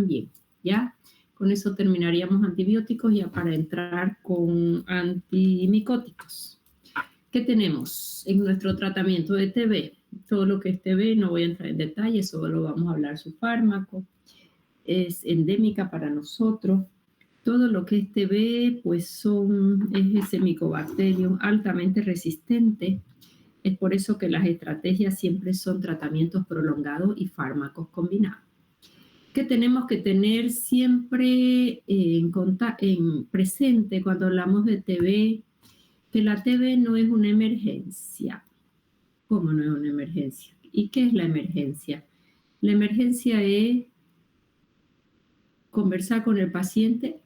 también, ¿ya? Con eso terminaríamos antibióticos ya para entrar con antimicóticos. ¿Qué tenemos en nuestro tratamiento de TB? Todo lo que es TB, no voy a entrar en detalle, solo vamos a hablar su fármaco. Es endémica para nosotros. Todo lo que es TB, pues es ese Mycobacterium altamente resistente. Es por eso que las estrategias siempre son tratamientos prolongados y fármacos combinados. Que tenemos que tener siempre en presente cuando hablamos de TB, que la TB no es una emergencia. ¿Cómo no es una emergencia? ¿Y qué es la emergencia? La emergencia es conversar con el paciente,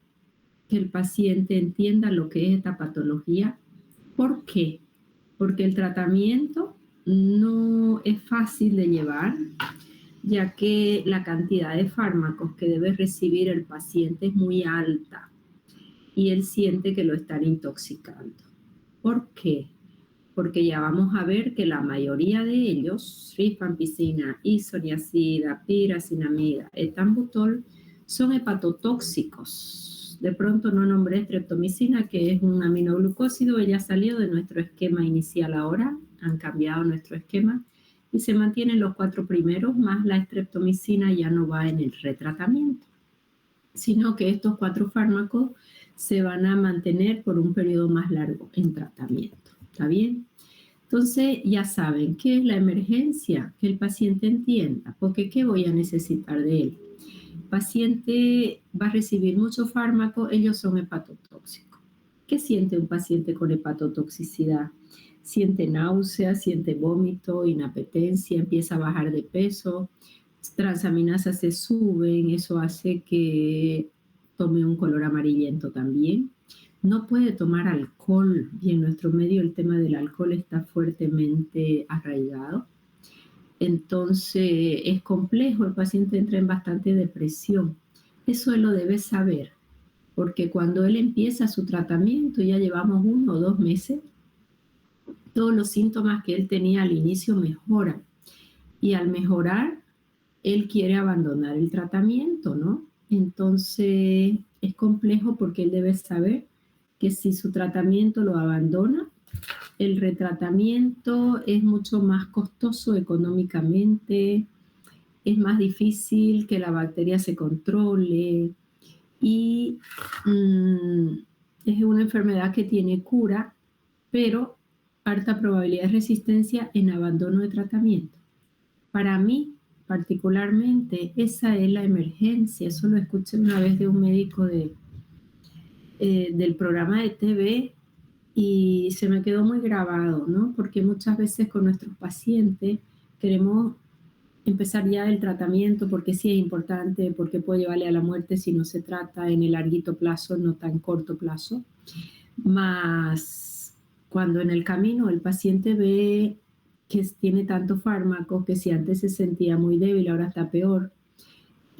que el paciente entienda lo que es esta patología. ¿Por qué? Porque el tratamiento no es fácil de llevar, ya que la cantidad de fármacos que debe recibir el paciente es muy alta y él siente que lo están intoxicando. ¿Por qué? Porque ya vamos a ver que la mayoría de ellos, rifampicina, isoniazida, piracinamida, etambutol, son hepatotóxicos. De pronto no nombré streptomicina, que es un aminoglucósido, ella salió de nuestro esquema inicial ahora, han cambiado nuestro esquema y se mantienen los 4 primeros, más la streptomicina ya no va en el retratamiento, sino que estos 4 fármacos se van a mantener por un periodo más largo en tratamiento. ¿Está bien? Entonces ya saben, ¿qué es la emergencia? Que el paciente entienda, porque ¿qué voy a necesitar de él? El paciente va a recibir mucho fármaco, ellos son hepatotóxicos. ¿Qué siente un paciente con hepatotoxicidad? Siente náusea, siente vómito, inapetencia, empieza a bajar de peso, transaminasas se suben, eso hace que tome un color amarillento también. No puede tomar alcohol y en nuestro medio el tema del alcohol está fuertemente arraigado. Entonces es complejo, el paciente entra en bastante depresión. Eso él lo debe saber, porque cuando él empieza su tratamiento, ya llevamos 1 o 2 meses, todos los síntomas que él tenía al inicio mejoran. Y al mejorar, él quiere abandonar el tratamiento, ¿no? Entonces es complejo porque él debe saber que si su tratamiento lo abandona, el retratamiento es mucho más costoso económicamente, es más difícil que la bacteria se controle y es una enfermedad que tiene cura, pero alta probabilidad de resistencia en abandono de tratamiento. Para mí, particularmente, esa es la emergencia. Eso lo escuché una vez de un médico del programa de TV y se me quedó muy grabado, ¿no? Porque muchas veces con nuestros pacientes queremos empezar ya el tratamiento porque sí es importante, porque puede llevarle a la muerte si no se trata en el larguito plazo, no tan corto plazo. Más cuando en el camino el paciente ve que tiene tanto fármaco, que si antes se sentía muy débil, ahora está peor,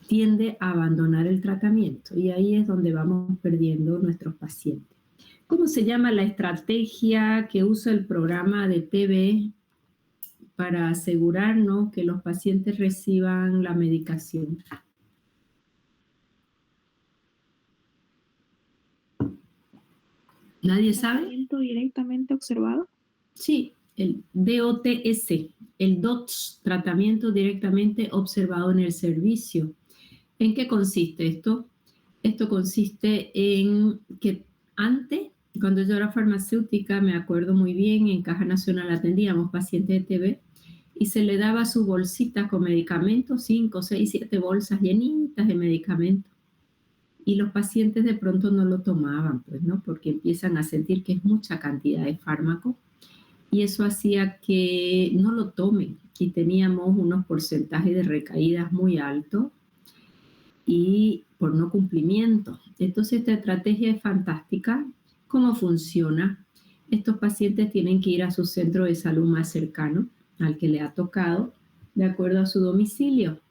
tiende a abandonar el tratamiento y ahí es donde vamos perdiendo nuestros pacientes. ¿Cómo se llama la estrategia que usa el programa de TV para asegurarnos que los pacientes reciban la medicación? ¿Nadie sabe? ¿Tratamiento directamente observado? Sí, el DOTS, el DOTS, tratamiento directamente observado en el servicio. ¿En qué consiste esto? Esto consiste en que antes, cuando yo era farmacéutica, me acuerdo muy bien, en Caja Nacional atendíamos pacientes de TB y se le daba su bolsita con medicamentos, 5, 6, 7 bolsas llenitas de medicamentos. Y los pacientes de pronto no lo tomaban, pues, ¿no? Porque empiezan a sentir que es mucha cantidad de fármaco y eso hacía que no lo tomen y teníamos unos porcentajes de recaídas muy altos y por no cumplimiento. Entonces esta estrategia es fantástica. ¿Cómo funciona? Estos pacientes tienen que ir a su centro de salud más cercano, al que le ha tocado, de acuerdo a su domicilio.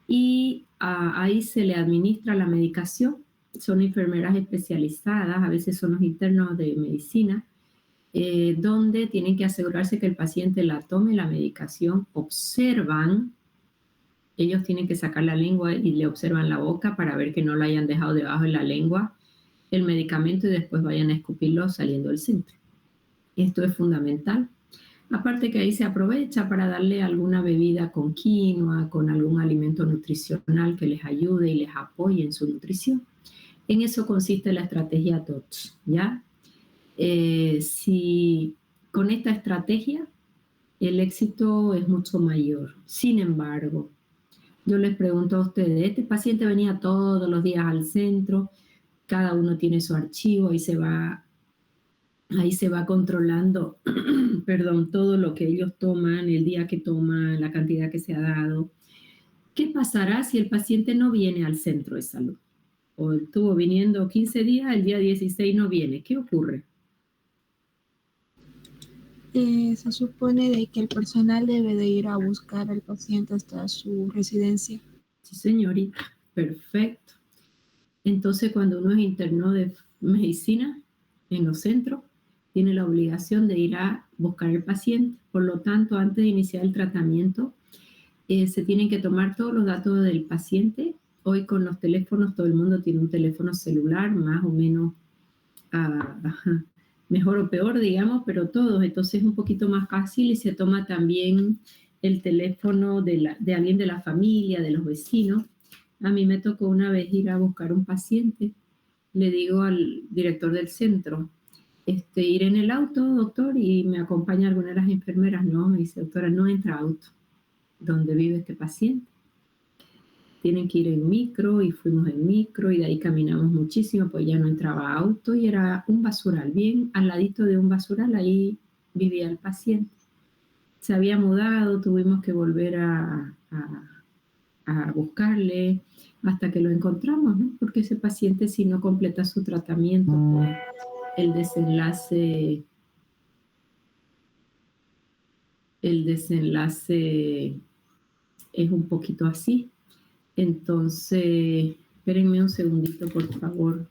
Y ahí se le administra la medicación. Son enfermeras especializadas, a veces son los internos de medicina, donde tienen que asegurarse que el paciente la tome la medicación, observan Ellos tienen que sacar la lengua y le observan la boca para ver que no lo hayan dejado debajo de la lengua el medicamento y después vayan a escupirlo saliendo del centro. Esto es fundamental. Aparte que ahí se aprovecha para darle alguna bebida con quinoa, con algún alimento nutricional que les ayude y les apoye en su nutrición. En eso consiste la estrategia TOTS, ¿ya? Si con esta estrategia el éxito es mucho mayor. Sin embargo, yo les pregunto a ustedes, este paciente venía todos los días al centro, cada uno tiene su archivo y ahí se va controlando, perdón, todo lo que ellos toman, el día que toman, la cantidad que se ha dado. ¿Qué pasará si el paciente no viene al centro de salud? O estuvo viniendo 15 días, el día 16 no viene. ¿Qué ocurre? Se supone de que el personal debe de ir a buscar al paciente hasta su residencia. Sí, señorita. Perfecto. Entonces, cuando uno es interno de medicina en los centros, tiene la obligación de ir a buscar al paciente. Por lo tanto, antes de iniciar el tratamiento, se tienen que tomar todos los datos del paciente. Hoy con los teléfonos, todo el mundo tiene un teléfono celular, más o menos mejor o peor, digamos, pero todos. Entonces es un poquito más fácil y se toma también el teléfono de alguien de la familia, de los vecinos. A mí me tocó una vez ir a buscar un paciente. Le digo al director del centro, ir en el auto, doctor, y me acompaña alguna de las enfermeras. No, me dice, doctora, no entra auto donde vive este paciente. Tienen que ir en micro, y fuimos en micro, y de ahí caminamos muchísimo, pues ya no entraba auto, y era un basural, bien al ladito de un basural, ahí vivía el paciente. Se había mudado, tuvimos que volver a buscarle hasta que lo encontramos, ¿no? Porque ese paciente, si no completa su tratamiento, pues el desenlace es un poquito así. Entonces, espérenme un segundito, por favor.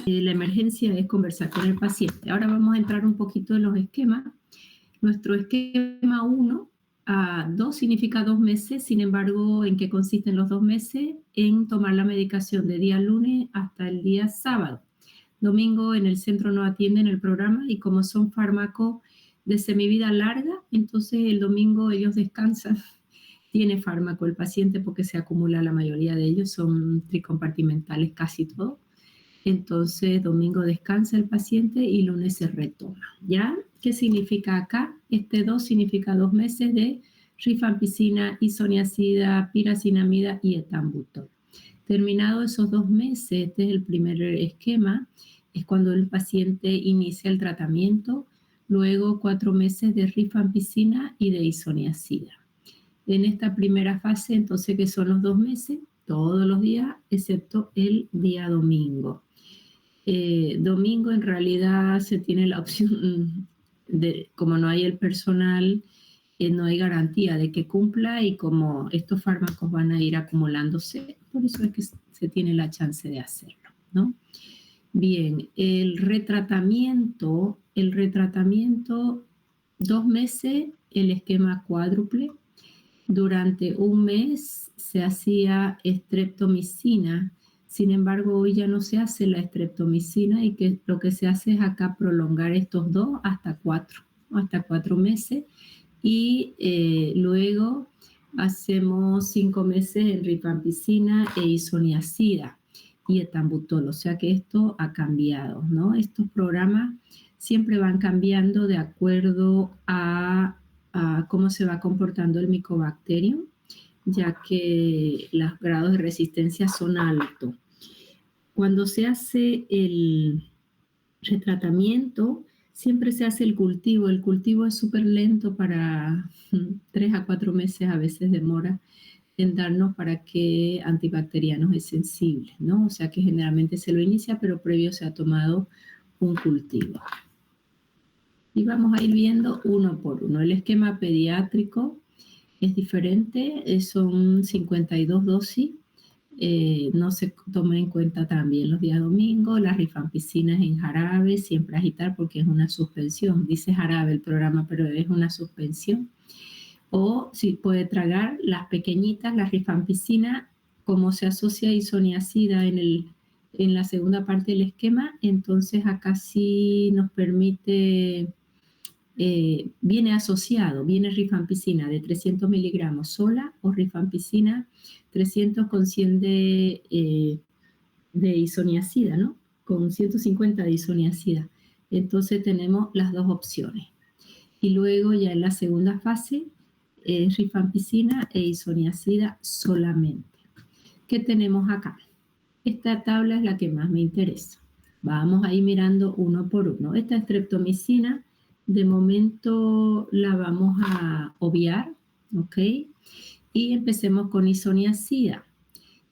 La emergencia es conversar con el paciente. Ahora vamos a entrar un poquito en los esquemas. Nuestro esquema 1, 2 significa 2 meses, sin embargo, ¿en qué consisten los 2 meses? En tomar la medicación de día lunes hasta el día sábado. Domingo en el centro no atienden el programa y como son fármacos de semivida larga, entonces el domingo ellos descansan. Tiene fármaco el paciente porque se acumula, la mayoría de ellos son tricompartimentales, casi todo. Entonces, domingo descansa el paciente y lunes se retoma, ¿ya? ¿Qué significa acá? 2 significa 2 meses de rifampicina, isoniazida, piracinamida y etambutol. Terminado esos 2 meses, este es el primer esquema, es cuando el paciente inicia el tratamiento, luego 4 meses de rifampicina y de isoniazida. En esta primera fase, entonces, que son los 2 meses, todos los días, excepto el día domingo. Domingo en realidad se tiene la opción de, como no hay el personal, no hay garantía de que cumpla, y como estos fármacos van a ir acumulándose, por eso es que se tiene la chance de hacerlo, ¿no? Bien, el retratamiento, 2 meses, el esquema cuádruple. Durante un mes se hacía streptomicina. Sin embargo, hoy ya no se hace la streptomicina, y que lo que se hace es acá prolongar estos 2 hasta 4 meses, y luego hacemos 5 meses en rifampicina e isoniazida y etambutol. O sea que esto ha cambiado, ¿no? Estos programas siempre van cambiando de acuerdo a cómo se va comportando el Mycobacterium, ya que los grados de resistencia son altos. Cuando se hace el retratamiento, siempre se hace el cultivo. El cultivo es súper lento, para 3 a 4 meses a veces demora en darnos para qué antibacterianos es sensible, ¿no? O sea que generalmente se lo inicia, pero previo se ha tomado un cultivo. Y vamos a ir viendo uno por uno. El esquema pediátrico es diferente, son 52 dosis. No se toma en cuenta también los días domingos, las rifampicinas en jarabe, siempre agitar porque es una suspensión. Dice jarabe el programa, pero es una suspensión. O si puede tragar las pequeñitas, la rifampicina, como se asocia a isoniazida en la segunda parte del esquema, entonces acá sí nos permite, viene asociado, viene rifampicina de 300 miligramos sola o rifampicina 300 con 100 de isoniazida, ¿no? Con 150 de isoniazida. Entonces tenemos las dos opciones. Y luego ya en la segunda fase, rifampicina e isoniazida solamente. ¿Qué tenemos acá? Esta tabla es la que más me interesa. Vamos a ir mirando uno por uno. Esta streptomicina, de momento la vamos a obviar, ¿ok? Y empecemos con isoniazida.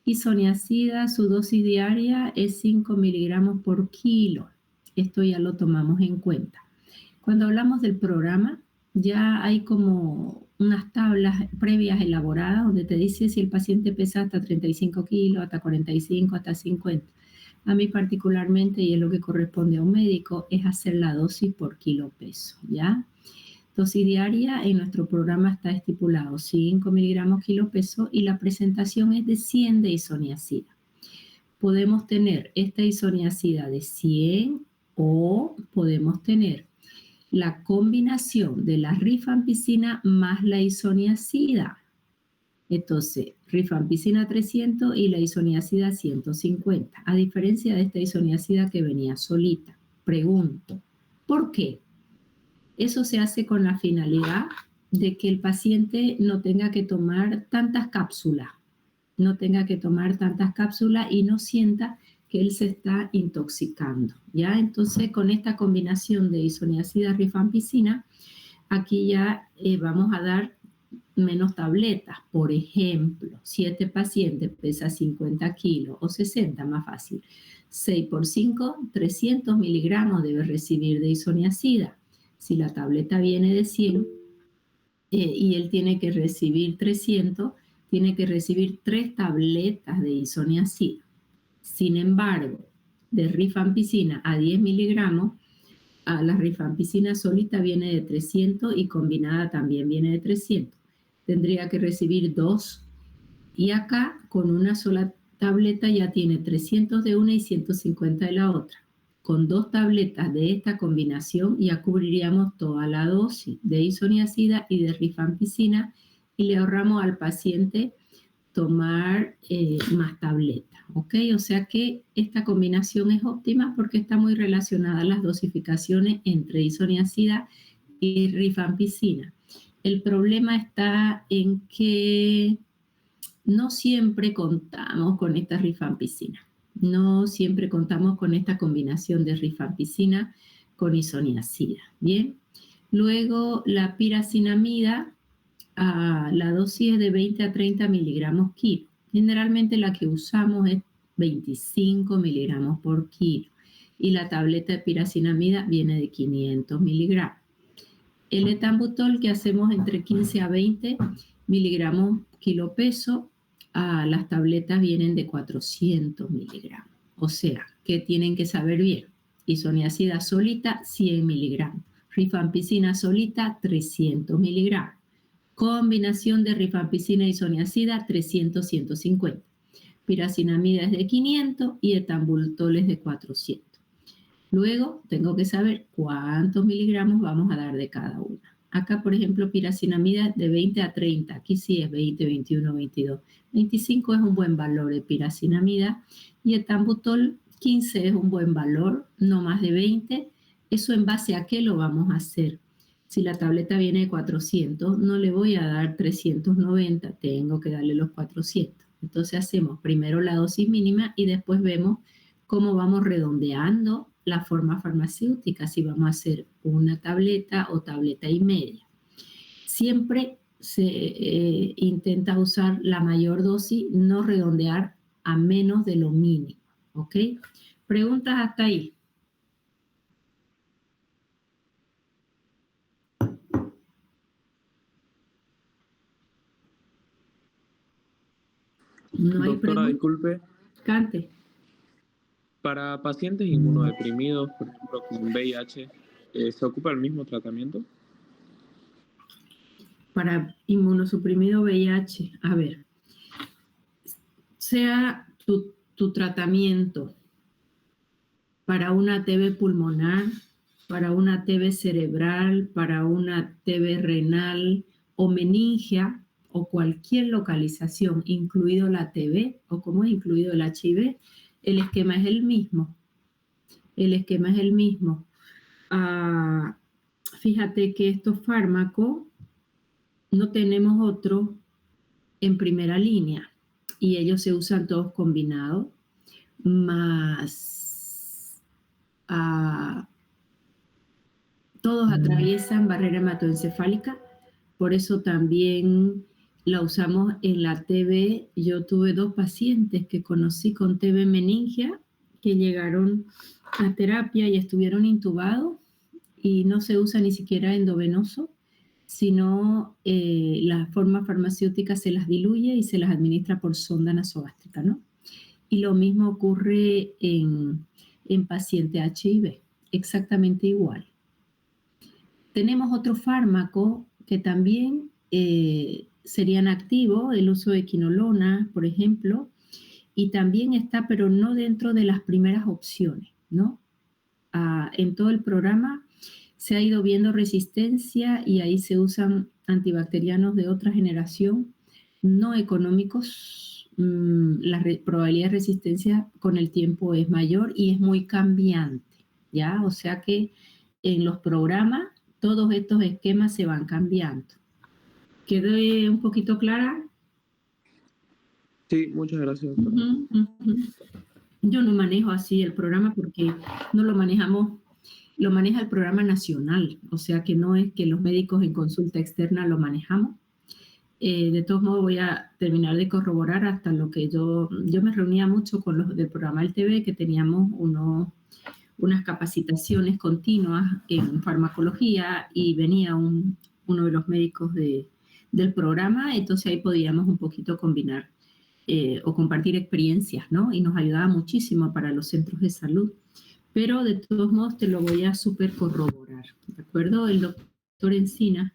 Isoniazida, su dosis diaria es 5 miligramos por kilo. Esto ya lo tomamos en cuenta. Cuando hablamos del programa, ya hay como unas tablas previas elaboradas donde te dice si el paciente pesa hasta 35 kilos, hasta 45, hasta 50. A mí particularmente, y es lo que corresponde a un médico, es hacer la dosis por kilo peso, ¿ya? Dosis diaria en nuestro programa está estipulado 5 miligramos kilo peso y la presentación es de 100 de isoniazida. Podemos tener esta isoniazida de 100 o podemos tener la combinación de la rifampicina más la isoniazida. Entonces, rifampicina 300 y la isoniazida 150. A diferencia de esta isoniazida que venía solita. Pregunto, ¿por qué? Eso se hace con la finalidad de que el paciente no tenga que tomar tantas cápsulas. No tenga que tomar tantas cápsulas y no sienta que él se está intoxicando, ¿ya? Entonces, con esta combinación de isoniazida rifampicina, aquí ya vamos a dar menos tabletas. Por ejemplo, si este paciente pesa 50 kilos o 60, más fácil, 6 por 5, 300 miligramos debe recibir de isoniazida. Si la tableta viene de 100 y él tiene que recibir 300, tiene que recibir 3 tabletas de isoniazida. Sin embargo, de rifampicina a 10 miligramos, la rifampicina solita viene de 300 y combinada también viene de 300. Tendría que recibir 2 y acá con una sola tableta ya tiene 300 de una y 150 de la otra. Con 2 tabletas de esta combinación ya cubriríamos toda la dosis de isoniazida y de rifampicina y le ahorramos al paciente tomar más tabletas, ¿ok? O sea que esta combinación es óptima porque está muy relacionada a las dosificaciones entre isoniazida y rifampicina. El problema está en que no siempre contamos con esta rifampicina. No siempre contamos con esta combinación de rifampicina con isoniazida. Bien. Luego la piracinamida, la dosis es de 20 a 30 miligramos kilo. Generalmente la que usamos es 25 miligramos por kilo. Y la tableta de piracinamida viene de 500 miligramos. El etambutol que hacemos entre 15 a 20 miligramos kilo peso, las tabletas vienen de 400 miligramos. O sea, que tienen que saber bien. Isoniazida solita, 100 miligramos. Rifampicina solita, 300 miligramos. Combinación de rifampicina y isoniazida, 300, 150. Piracinamida es de 500 y etambutol es de 400. Luego tengo que saber cuántos miligramos vamos a dar de cada una. Acá, por ejemplo, piracinamida de 20 a 30. Aquí sí es 20, 21, 22. 25 es un buen valor de piracinamida y etambutol 15 es un buen valor, no más de 20. ¿Eso en base a qué lo vamos a hacer? Si la tableta viene de 400, no le voy a dar 390, tengo que darle los 400. Entonces hacemos primero la dosis mínima y después vemos cómo vamos redondeando la forma farmacéutica, si vamos a hacer una tableta o tableta y media. Siempre se intenta usar la mayor dosis, no redondear a menos de lo mínimo, ¿ok? ¿Preguntas hasta ahí? No hay Doctora, pregunta. disculpe, Cante. para pacientes inmunodeprimidos, por ejemplo, con VIH, ¿se ocupa el mismo tratamiento? Para inmunosuprimido VIH, a ver, sea tu tratamiento para una TB pulmonar, para una TB cerebral, para una TB renal o meningia o cualquier localización, incluido la TB o como es incluido el HIV, el esquema es el mismo. El esquema es el mismo. Fíjate que estos fármacos no tenemos otro en primera línea y ellos se usan todos combinados, más todos atraviesan barrera hematoencefálica, por eso también la usamos en la TB. Yo tuve 2 pacientes que conocí con TB meningia que llegaron a terapia y estuvieron intubados y no se usa ni siquiera endovenoso, sino la forma farmacéutica se las diluye y se las administra por sonda nasogástrica, ¿no? Y lo mismo ocurre en paciente HIV, exactamente igual. Tenemos otro fármaco que también serían activos, el uso de quinolona, por ejemplo, y también está, pero no dentro de las primeras opciones, ¿no? En todo el programa se ha ido viendo resistencia y ahí se usan antibacterianos de otra generación, no económicos. La probabilidad de resistencia con el tiempo es mayor y es muy cambiante, ¿ya? O sea que en los programas todos estos esquemas se van cambiando. ¿Quedó un poquito clara? Sí, muchas gracias, doctora. Yo no manejo así el programa porque no lo manejamos, lo maneja el programa nacional, o sea que no es que los médicos en consulta externa lo manejamos. De todos modos voy a terminar de corroborar hasta lo que yo me reunía mucho con los del programa del TV, que teníamos unas capacitaciones continuas en farmacología y venía uno de los médicos del programa, entonces ahí podíamos un poquito combinar o compartir experiencias, ¿no? Y nos ayudaba muchísimo para los centros de salud. Pero de todos modos te lo voy a súper corroborar, ¿de acuerdo? El doctor Encina,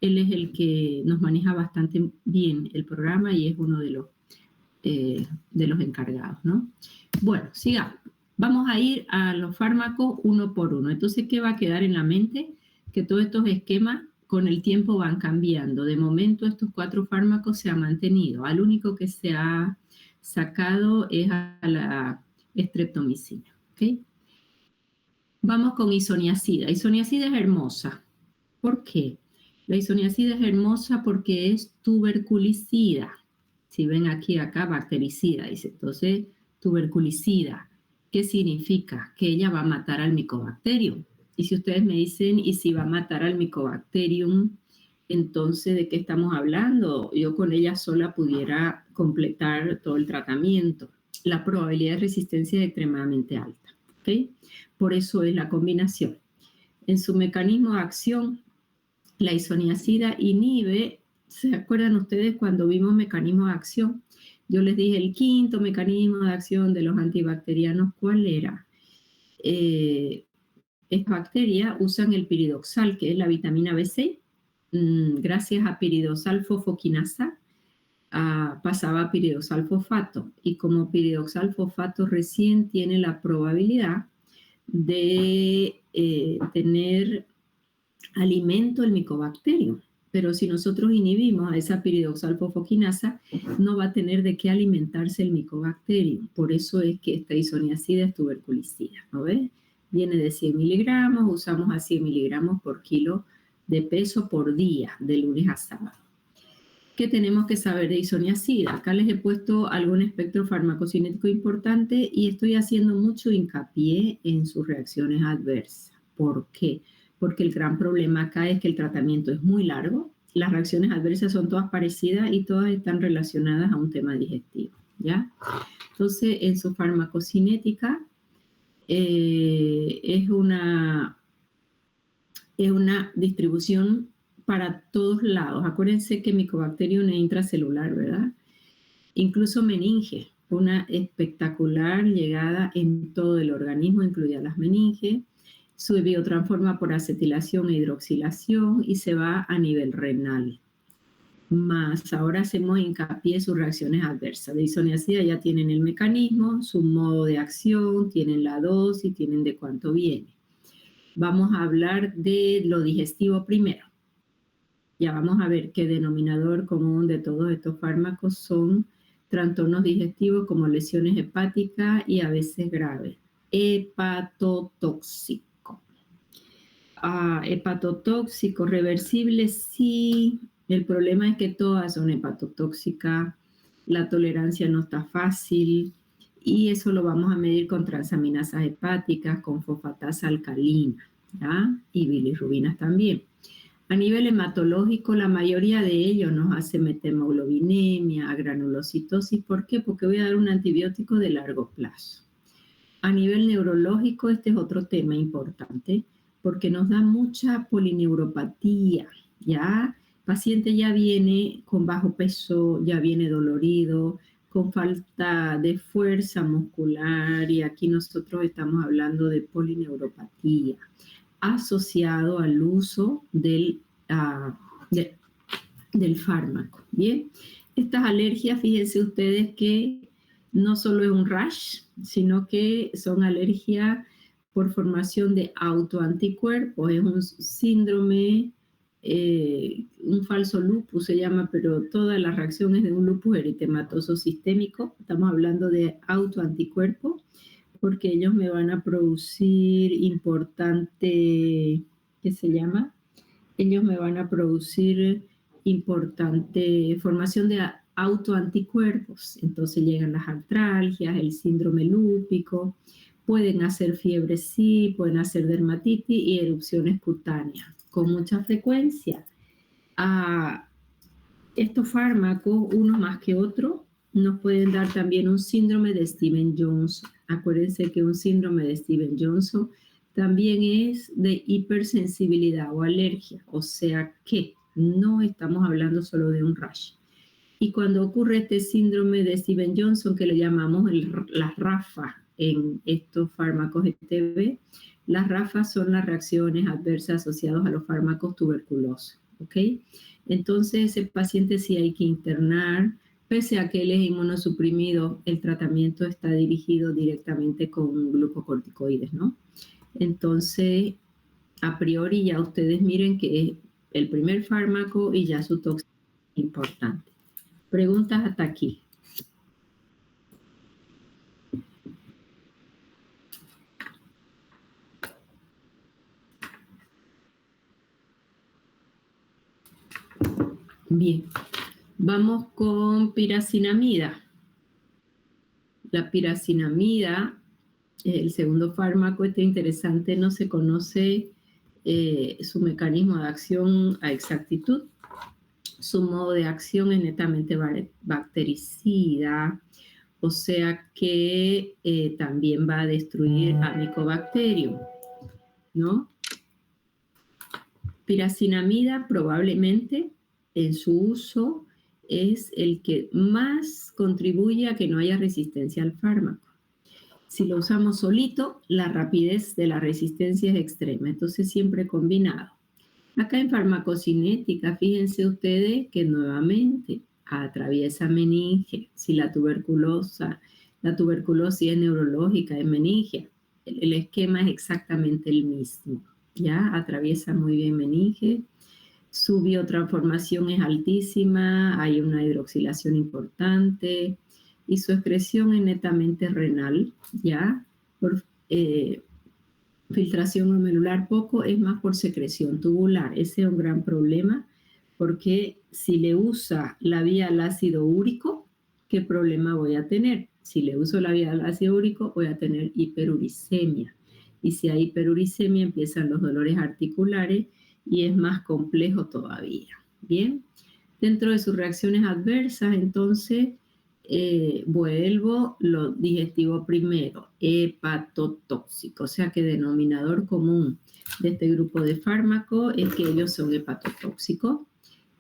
él es el que nos maneja bastante bien el programa y es uno de los encargados, ¿no? Bueno, sigamos. Vamos a ir a los fármacos uno por uno. Entonces, ¿qué va a quedar en la mente? Que todos estos esquemas con el tiempo van cambiando. De momento, estos 4 fármacos se han mantenido. Al único que se ha sacado es a la streptomicina, ¿ok? Vamos con isoniazida. Isoniazida es hermosa. ¿Por qué? La isoniazida es hermosa porque es tuberculicida. Si ven aquí, acá, bactericida, dice. Entonces, tuberculicida. ¿Qué significa? Que ella va a matar al Mycobacterium. Y si ustedes me dicen, ¿y si va a matar al Mycobacterium? Entonces, ¿de qué estamos hablando? Yo con ella sola pudiera completar todo el tratamiento. La probabilidad de resistencia es extremadamente alta, ¿ok? Por eso es la combinación. En su mecanismo de acción, la isoniazida inhibe, ¿se acuerdan ustedes cuando vimos mecanismo de acción? Yo les dije el quinto mecanismo de acción de los antibacterianos, ¿cuál era? Estas bacterias usan el piridoxal, que es la vitamina B6. Gracias a piridoxal fosfoquinasa pasaba a piridoxal fosfato. Y como piridoxal fosfato recién tiene la probabilidad de tener alimento el Mycobacterium. Pero si nosotros inhibimos a esa piridoxal-fosfoquinasa, no va a tener de qué alimentarse el Mycobacterium. Por eso es que esta isoniazida es tuberculicida, ¿no ves? Viene de 100 miligramos, usamos a 100 miligramos por kilo de peso por día, de lunes a sábado. ¿Qué tenemos que saber de isoniazida? Acá les he puesto algún espectro farmacocinético importante y estoy haciendo mucho hincapié en sus reacciones adversas. ¿Por qué? Porque el gran problema acá es que el tratamiento es muy largo, las reacciones adversas son todas parecidas y todas están relacionadas a un tema digestivo, ¿ya? Entonces, en su farmacocinética es una distribución para todos lados. Acuérdense que Mycobacterium es intracelular, ¿verdad? incluso meninges, una espectacular llegada en todo el organismo, incluida las meninges. Se biotransforma por acetilación e hidroxilación y se va a nivel renal. Más ahora hacemos hincapié en sus reacciones adversas. De isoniazida ya tienen el mecanismo, su modo de acción, tienen la dosis, tienen de cuánto viene. Vamos a hablar de lo digestivo primero. Ya vamos a ver qué denominador común de todos estos fármacos son trastornos digestivos como lesiones hepáticas y a veces graves. Hepatotóxico. Hepatotóxico, reversible, sí. El problema es que todas son hepatotóxicas. La tolerancia no está fácil. Y eso lo vamos a medir con transaminasas hepáticas, con fosfatasa alcalina, ¿ya? Y bilirrubinas también. A nivel hematológico, la mayoría de ellos nos hace metemoglobinemia, granulocitosis. ¿Por qué? Porque voy a dar un antibiótico de largo plazo. A nivel neurológico, este es otro tema importante, porque nos da mucha polineuropatía, ¿ya? El paciente ya viene con bajo peso, ya viene dolorido, con falta de fuerza muscular, y aquí nosotros estamos hablando de polineuropatía asociado al uso del fármaco. Bien, estas alergias, fíjense ustedes que no solo es un rash, sino que son alergias por formación de autoanticuerpos. Es un síndrome, un falso lupus se llama, pero todas las reacciones de un lupus eritematoso sistémico. Estamos hablando de autoanticuerpos, porque ellos me van a producir importante, ¿qué se llama? Ellos me van a producir importante formación de autoanticuerpos. Entonces llegan las artralgias, el síndrome lúpico, pueden hacer fiebre, sí, pueden hacer dermatitis y erupciones cutáneas con mucha frecuencia. Estos fármacos, uno más que otro, nos pueden dar también un síndrome de Stevens-Johnson. Acuérdense que un síndrome de Stevens-Johnson también es de hipersensibilidad o alergia, o sea que no estamos hablando solo de un rash. Y cuando ocurre este síndrome de Stevens-Johnson, que le llamamos las RAFA en estos fármacos ETB, las RAFA son las reacciones adversas asociadas a los fármacos tuberculosos, ¿ok? Entonces ese paciente sí hay que internar. Pese a que él es inmunosuprimido, el tratamiento está dirigido directamente con glucocorticoides, ¿no? Entonces, a priori ya ustedes miren que es el primer fármaco y ya su toxicidad es importante. Preguntas hasta aquí. Bien. Vamos con piracinamida. La piracinamida, el segundo fármaco, este interesante, no se conoce su mecanismo de acción a exactitud. Su modo de acción es netamente bactericida, o sea que también va a destruir a Mycobacterium, ¿no? Piracinamida probablemente en su uso es el que más contribuye a que no haya resistencia al fármaco. Si lo usamos solito, la rapidez de la resistencia es extrema, entonces siempre combinado. Acá en farmacocinética, fíjense ustedes que nuevamente atraviesa meninge. Si la tuberculosis es neurológica, es meninge. El esquema es exactamente el mismo, ¿ya? Atraviesa muy bien meninge. Su biotransformación es altísima, hay una hidroxilación importante y su excreción es netamente renal, ¿ya? Por filtración glomerular poco, es más por secreción tubular. Ese es un gran problema porque si le usa la vía al ácido úrico, ¿qué problema voy a tener? Si le uso la vía al ácido úrico, voy a tener hiperuricemia. Y si hay hiperuricemia, empiezan los dolores articulares y es más complejo todavía. Bien, dentro de sus reacciones adversas, entonces, vuelvo lo digestivo primero, hepatotóxico, o sea que denominador común de este grupo de fármacos es que ellos son hepatotóxicos.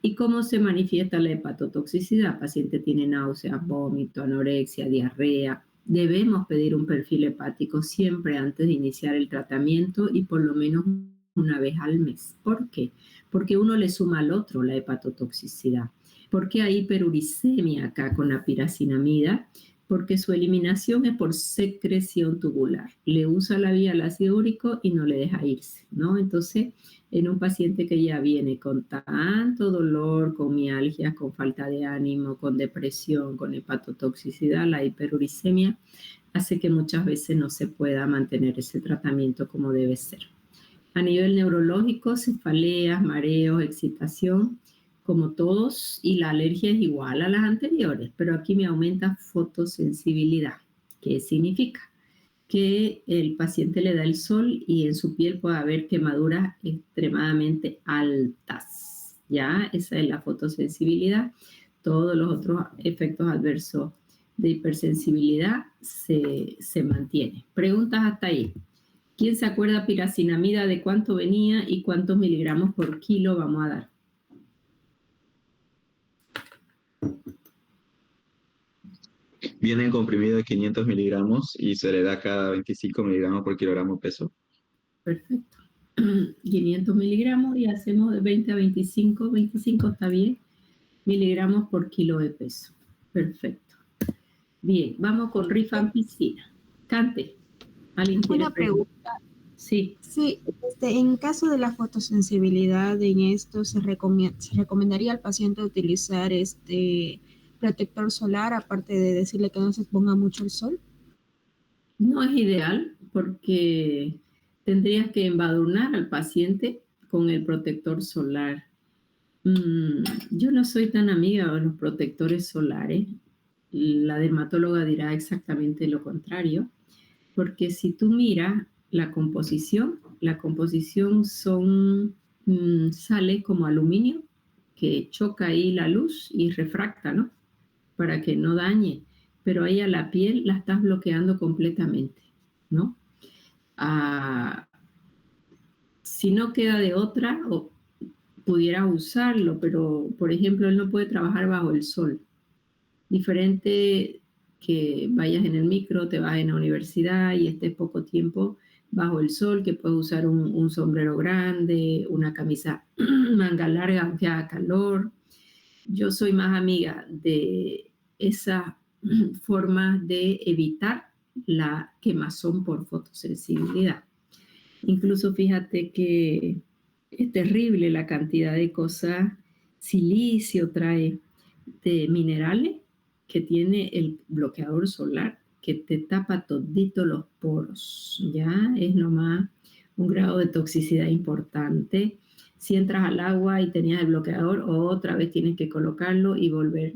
¿Y cómo se manifiesta la hepatotoxicidad? El paciente tiene náuseas, vómito, anorexia, diarrea. Debemos pedir un perfil hepático siempre antes de iniciar el tratamiento y por lo menos una vez al mes. ¿Por qué? Porque uno le suma al otro la hepatotoxicidad. ¿Por qué hay hiperuricemia acá con la piracinamida? Porque su eliminación es por secreción tubular. Le usa la vía al ácido úrico y no le deja irse, ¿no? Entonces, en un paciente que ya viene con tanto dolor, con mialgias, con falta de ánimo, con depresión, con hepatotoxicidad, la hiperuricemia hace que muchas veces no se pueda mantener ese tratamiento como debe ser. A nivel neurológico, cefaleas, mareos, excitación, como todos, y la alergia es igual a las anteriores, pero aquí me aumenta fotosensibilidad. ¿Qué significa? Que el paciente le da el sol y en su piel puede haber quemaduras extremadamente altas. ¿Ya? Esa es la fotosensibilidad. Todos los otros efectos adversos de hipersensibilidad se mantienen. Preguntas hasta ahí. ¿Quién se acuerda piracinamida de cuánto venía y cuántos miligramos por kilo vamos a dar? Viene en comprimido de 500 miligramos y se le da cada 25 miligramos por kilogramo de peso. Perfecto. 500 miligramos y hacemos de 20 a 25. 25 está bien. Miligramos por kilo de peso. Perfecto. Bien, vamos con rifampicina. Cante. ¿Alguien quiere Una pregunta. Sí. Sí, en caso de la fotosensibilidad, en esto se recomendaría al paciente utilizar protector solar, aparte de decirle que no se ponga mucho el sol. No es ideal porque tendrías que embadurnar al paciente con el protector solar. Yo no soy tan amiga de los protectores solares. La dermatóloga dirá exactamente lo contrario, porque si tú miras la composición son sales como aluminio que choca ahí la luz y refracta, ¿no? Para que no dañe, pero ahí a la piel la estás bloqueando completamente, ¿no? Si no queda de otra, o pudiera usarlo, pero por ejemplo él no puede trabajar bajo el sol. Diferente que vayas en el micro, te vas en la universidad y estés poco tiempo bajo el sol, que puedes usar un sombrero grande, una camisa manga larga aunque haga calor. Yo soy más amiga de esa forma de evitar la quemazón por fotosensibilidad. Incluso fíjate que es terrible la cantidad de cosas, silicio trae de minerales que tiene el bloqueador solar, que te tapa todito los poros, ¿ya? Es nomás un grado de toxicidad importante. Si entras al agua y tenías el bloqueador, otra vez tienes que colocarlo y volver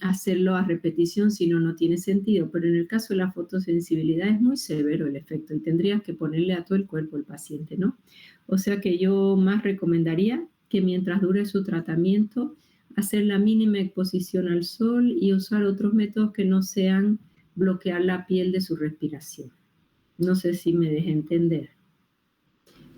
a hacerlo a repetición, si no, no tiene sentido. Pero en el caso de la fotosensibilidad es muy severo el efecto y tendrías que ponerle a todo el cuerpo el paciente, ¿no? O sea que yo más recomendaría que mientras dure su tratamiento, hacer la mínima exposición al sol y usar otros métodos que no sean bloquear la piel de su respiración. No sé si me dejé entender.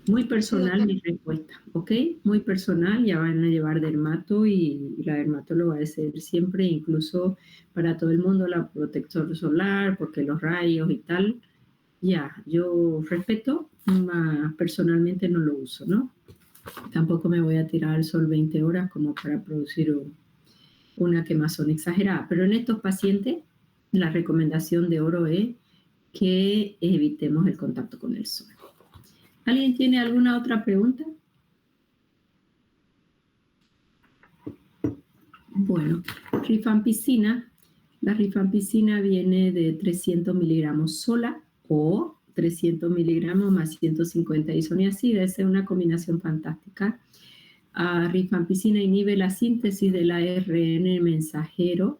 Muy personal mi respuesta, ¿ok? Muy personal, ya van a llevar dermato y la dermatóloga va a ser siempre, incluso para todo el mundo, la protector solar, porque los rayos y tal, ya, yo respeto, personalmente no lo uso, ¿no? Tampoco me voy a tirar al sol 20 horas como para producir una quemazón exagerada, pero en estos pacientes la recomendación de oro es que evitemos el contacto con el sol. ¿Alguien tiene alguna otra pregunta? Bueno, rifampicina. La rifampicina viene de 300 miligramos sola o 300 miligramos más 150 isoniazida. Esa es una combinación fantástica. Rifampicina inhibe la síntesis del ARN mensajero.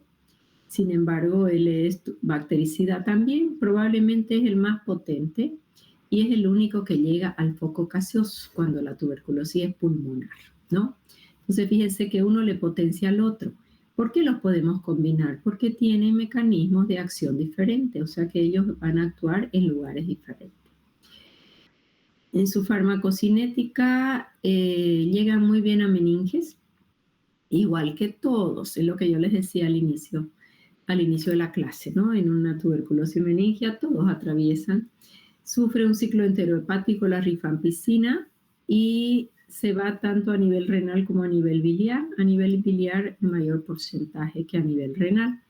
Sin embargo, él es bactericida también. Probablemente es el más potente. Y es el único que llega al foco gaseoso cuando la tuberculosis es pulmonar, ¿no? Entonces, fíjense que uno le potencia al otro. ¿Por qué los podemos combinar? Porque tienen mecanismos de acción diferentes, o sea que ellos van a actuar en lugares diferentes. En su farmacocinética llegan muy bien a meninges, igual que todos, es lo que yo les decía al inicio de la clase, ¿no? En una tuberculosis meningia todos atraviesan, sufre un ciclo enterohepático, la rifampicina, y se va tanto a nivel renal como a nivel biliar. A nivel biliar, mayor porcentaje que a nivel renal.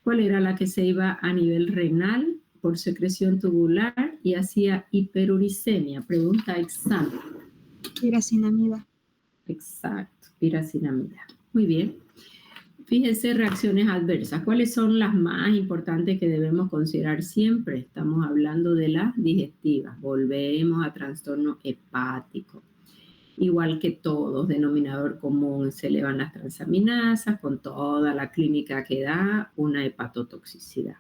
¿Cuál era la que se iba a nivel renal? Por secreción tubular y hacía hiperuricemia. Pregunta examen. Piracinamida. Exacto, piracinamida. Muy bien. Fíjense, reacciones adversas. ¿Cuáles son las más importantes que debemos considerar siempre? Estamos hablando de las digestivas. Volvemos a trastorno hepático. Igual que todos, denominador común, se elevan las transaminasas con toda la clínica que da una hepatotoxicidad.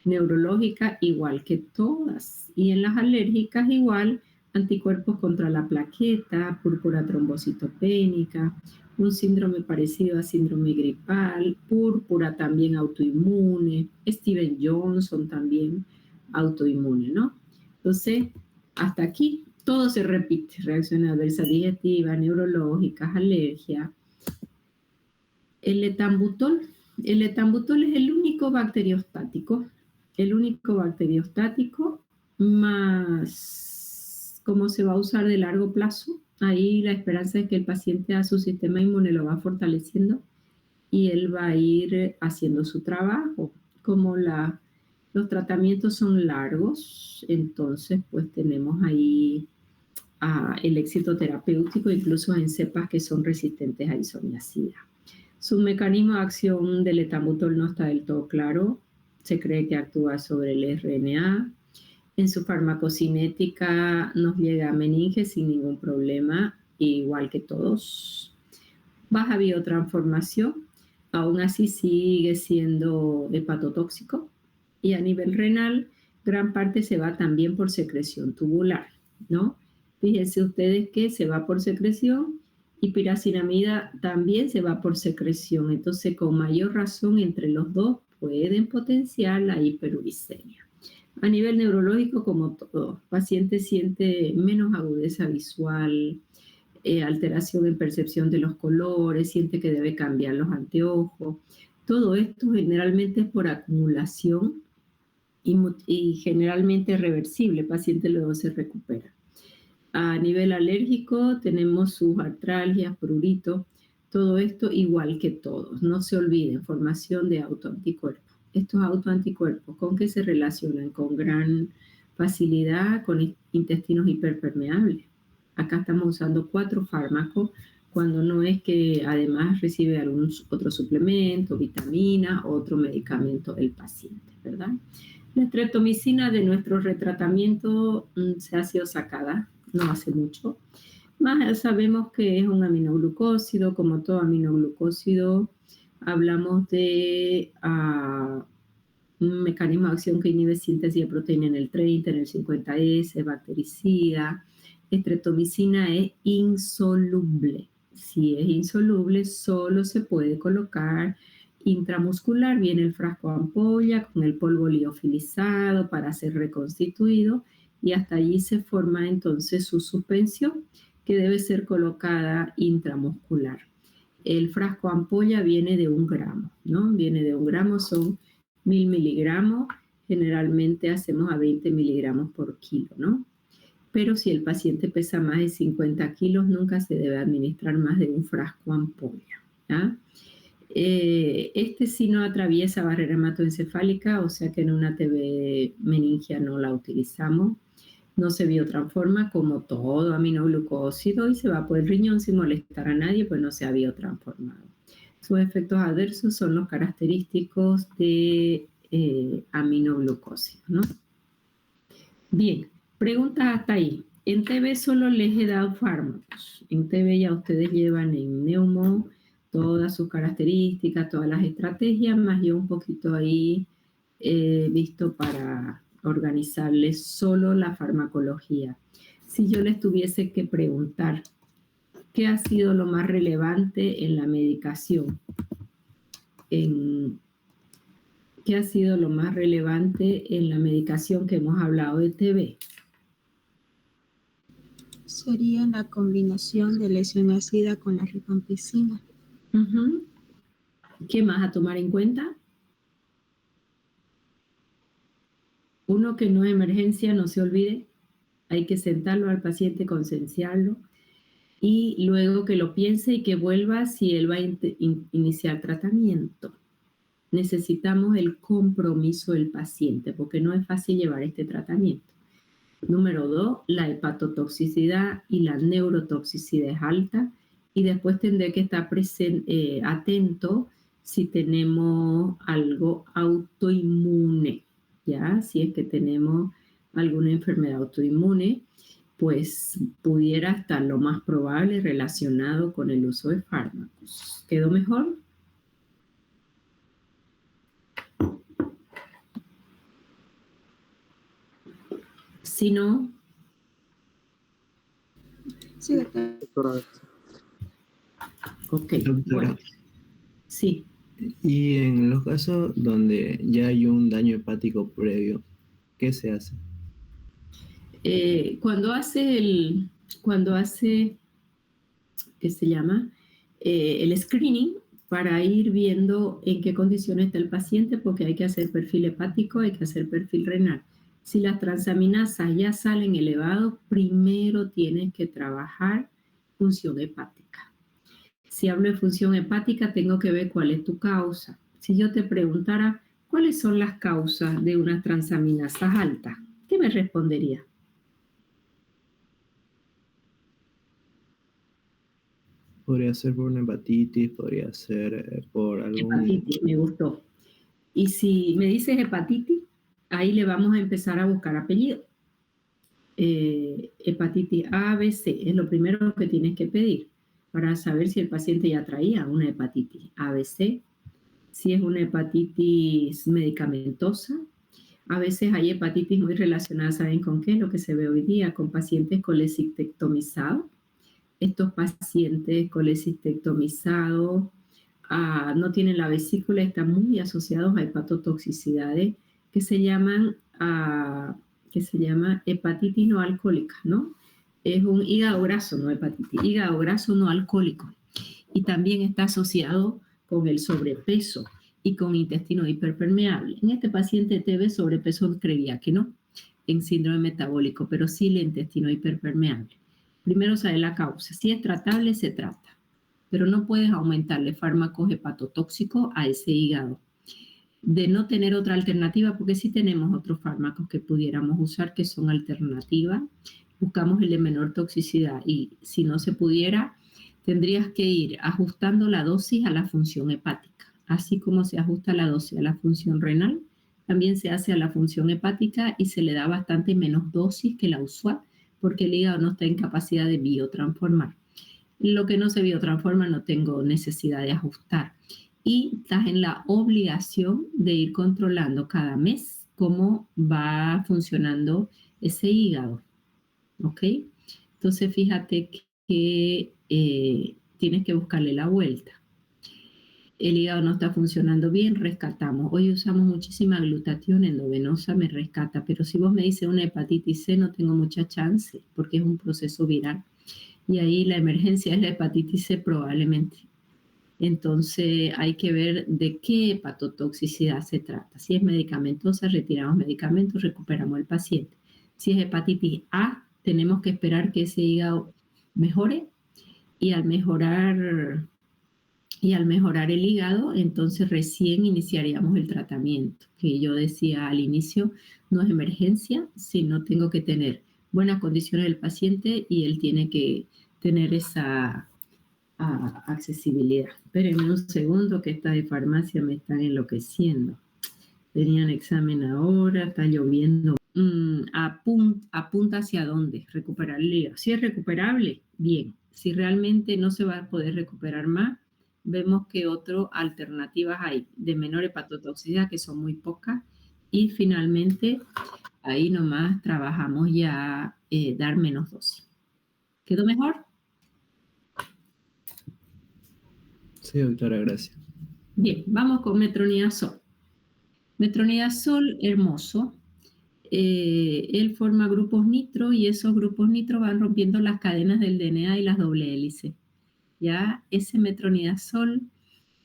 Neurológica, igual que todas. Y en las alérgicas, igual, anticuerpos contra la plaqueta, púrpura trombocitopénica, un síndrome parecido a síndrome gripal, púrpura también autoinmune, Steven Johnson también autoinmune, ¿no? Entonces, hasta aquí todo se repite, reacciones adversas digestivas, neurológicas, alergia. El etambutol es el único bacteriostático más cómo se va a usar de largo plazo. Ahí la esperanza es que el paciente a su sistema inmune lo va fortaleciendo y él va a ir haciendo su trabajo. Como los tratamientos son largos, entonces pues tenemos ahí el éxito terapéutico, incluso en cepas que son resistentes a isoniazida. Su mecanismo de acción del etambutol no está del todo claro. Se cree que actúa sobre el RNA. En su farmacocinética nos llega a meninge sin ningún problema, igual que todos. Baja biotransformación, aún así sigue siendo hepatotóxico. Y a nivel renal, gran parte se va también por secreción tubular, ¿no? Fíjense ustedes que se va por secreción y piracinamida también se va por secreción. Entonces, con mayor razón, entre los dos pueden potenciar la hiperuricemia. A nivel neurológico, como todo, paciente siente menos agudeza visual, alteración en percepción de los colores, siente que debe cambiar los anteojos. Todo esto generalmente es por acumulación y generalmente reversible. El paciente luego se recupera. A nivel alérgico tenemos sus artralgias, prurito, todo esto igual que todos. No se olviden, formación de autoanticuerpos. Estos autoanticuerpos, ¿con qué se relacionan? Con gran facilidad con intestinos hiperpermeables. Acá estamos usando 4 fármacos, cuando no es que además recibe algún otro suplemento, vitamina, otro medicamento el paciente, ¿verdad? La streptomicina de nuestro retratamiento se ha sido sacada no hace mucho. Más sabemos que es un aminoglucósido, como todo aminoglucósido, hablamos de un mecanismo de acción que inhibe síntesis de proteína en el 30, en el 50S, bactericida. Streptomicina es insoluble. Si es insoluble, solo se puede colocar intramuscular. Viene el frasco ampolla con el polvo liofilizado para ser reconstituido y hasta allí se forma entonces su suspensión que debe ser colocada intramuscular. El frasco ampolla viene de 1 gramo, ¿no? Viene de 1 gramo, son 1000 miligramos, generalmente hacemos a 20 miligramos por kilo, ¿no? Pero si el paciente pesa más de 50 kilos, nunca se debe administrar más de 1 frasco ampolla, ¿ya? Este sí no atraviesa barrera hematoencefálica, o sea que en una TB meningia no la utilizamos. No se biotransforma como todo aminoglucósido y se va por el riñón sin molestar a nadie, pues no se ha biotransformado. Sus efectos adversos son los característicos de aminoglucósido, ¿no? Bien, preguntas hasta ahí. En TB solo les he dado fármacos. En TB ya ustedes llevan en neumo todas sus características, todas las estrategias, más yo un poquito ahí visto para organizarles solo la farmacología. Si yo les tuviese que preguntar, ¿qué ha sido lo más relevante en la medicación? ¿Qué ha sido lo más relevante en la medicación que hemos hablado de TB? Sería la combinación de lesionacida con la rifampicina. Ujú. ¿Qué más a tomar en cuenta? Uno, que no es emergencia, no se olvide. Hay que sentarlo al paciente, concienciarlo y luego que lo piense y que vuelva si él va a iniciar tratamiento. Necesitamos el compromiso del paciente porque no es fácil llevar este tratamiento. Número 2, la hepatotoxicidad y la neurotoxicidad es alta y después tendré que estar atento si tenemos algo autoinmune, ¿ya? Si es que tenemos alguna enfermedad autoinmune, pues pudiera estar lo más probable relacionado con el uso de fármacos. ¿Quedó mejor? Si no, Sí, doctora. Doctora, ok, Doctora, bueno, sí. y en los casos donde ya hay un daño hepático previo, ¿qué se hace? Cuando hace, ¿qué se llama? El screening para ir viendo en qué condiciones está el paciente, porque hay que hacer perfil hepático, hay que hacer perfil renal. Si las transaminasas ya salen elevados, primero tienes que trabajar función hepática. Si hablo de función hepática, tengo que ver cuál es tu causa. Si yo te preguntara, ¿cuáles son las causas de unas transaminasas altas? ¿Qué me respondería? Podría ser por una hepatitis, podría ser por algún... Hepatitis, me gustó. Y si me dices hepatitis, ahí le vamos a empezar a buscar apellido. Hepatitis A, B, C es lo primero que tienes que pedir para saber si el paciente ya traía una hepatitis A, B, C. Si es una hepatitis medicamentosa, a veces hay hepatitis muy relacionadas, ¿saben con qué? Lo que se ve hoy día, con pacientes colecistectomizados. Estos pacientes colecistectomizados no tienen la vesícula, están muy asociados a hepatotoxicidades que se llaman, que se llama hepatitis no alcohólica, ¿no? Es un hígado graso, no hepatitis, hígado graso no alcohólico. Y también está asociado con el sobrepeso y con intestino hiperpermeable. En este paciente TB sobrepeso creía que no, en síndrome metabólico, pero sí el intestino hiperpermeable. Primero sabe la causa. Si es tratable, se trata. Pero no puedes aumentarle fármacos hepatotóxicos a ese hígado. De no tener otra alternativa, porque sí tenemos otros fármacos que pudiéramos usar que son alternativas, buscamos el de menor toxicidad y si no se pudiera, tendrías que ir ajustando la dosis a la función hepática. Así como se ajusta la dosis a la función renal, también se hace a la función hepática y se le da bastante menos dosis que la usual, porque el hígado no está en capacidad de biotransformar. Lo que no se biotransforma no tengo necesidad de ajustar. Y estás en la obligación de ir controlando cada mes cómo va funcionando ese hígado. ¿Ok? Entonces fíjate que tienes que buscarle la vuelta. El hígado no está funcionando bien, rescatamos. Hoy usamos muchísima glutatión endovenosa, me rescata, pero si vos me dices una hepatitis C, no tengo mucha chance, porque es un proceso viral. Y ahí la emergencia es la hepatitis C probablemente. Entonces hay que ver de qué hepatotoxicidad se trata. Si es medicamentosa, retiramos medicamentos, recuperamos al paciente. Si es hepatitis A, tenemos que esperar que ese hígado mejore y al mejorar el hígado, entonces recién iniciaríamos el tratamiento, que yo decía al inicio, no es emergencia, sino tengo que tener buenas condiciones del paciente y él tiene que tener esa accesibilidad. Espérenme un segundo que esta de farmacia me están enloqueciendo. Tenían examen ahora, está lloviendo. Apunta hacia dónde, recuperar el hígado. Si es recuperable, bien. Si realmente no se va a poder recuperar más, vemos que otras alternativas hay de menor hepatotoxicidad, que son muy pocas, y finalmente ahí nomás trabajamos ya dar menos dosis. ¿Quedó mejor? Sí, doctora, gracias. Bien, vamos con metronidazol. Metronidazol, hermoso. Él forma grupos nitro y esos grupos nitro van rompiendo las cadenas del DNA y las doble hélices. ¿ya? Ese metronidazol,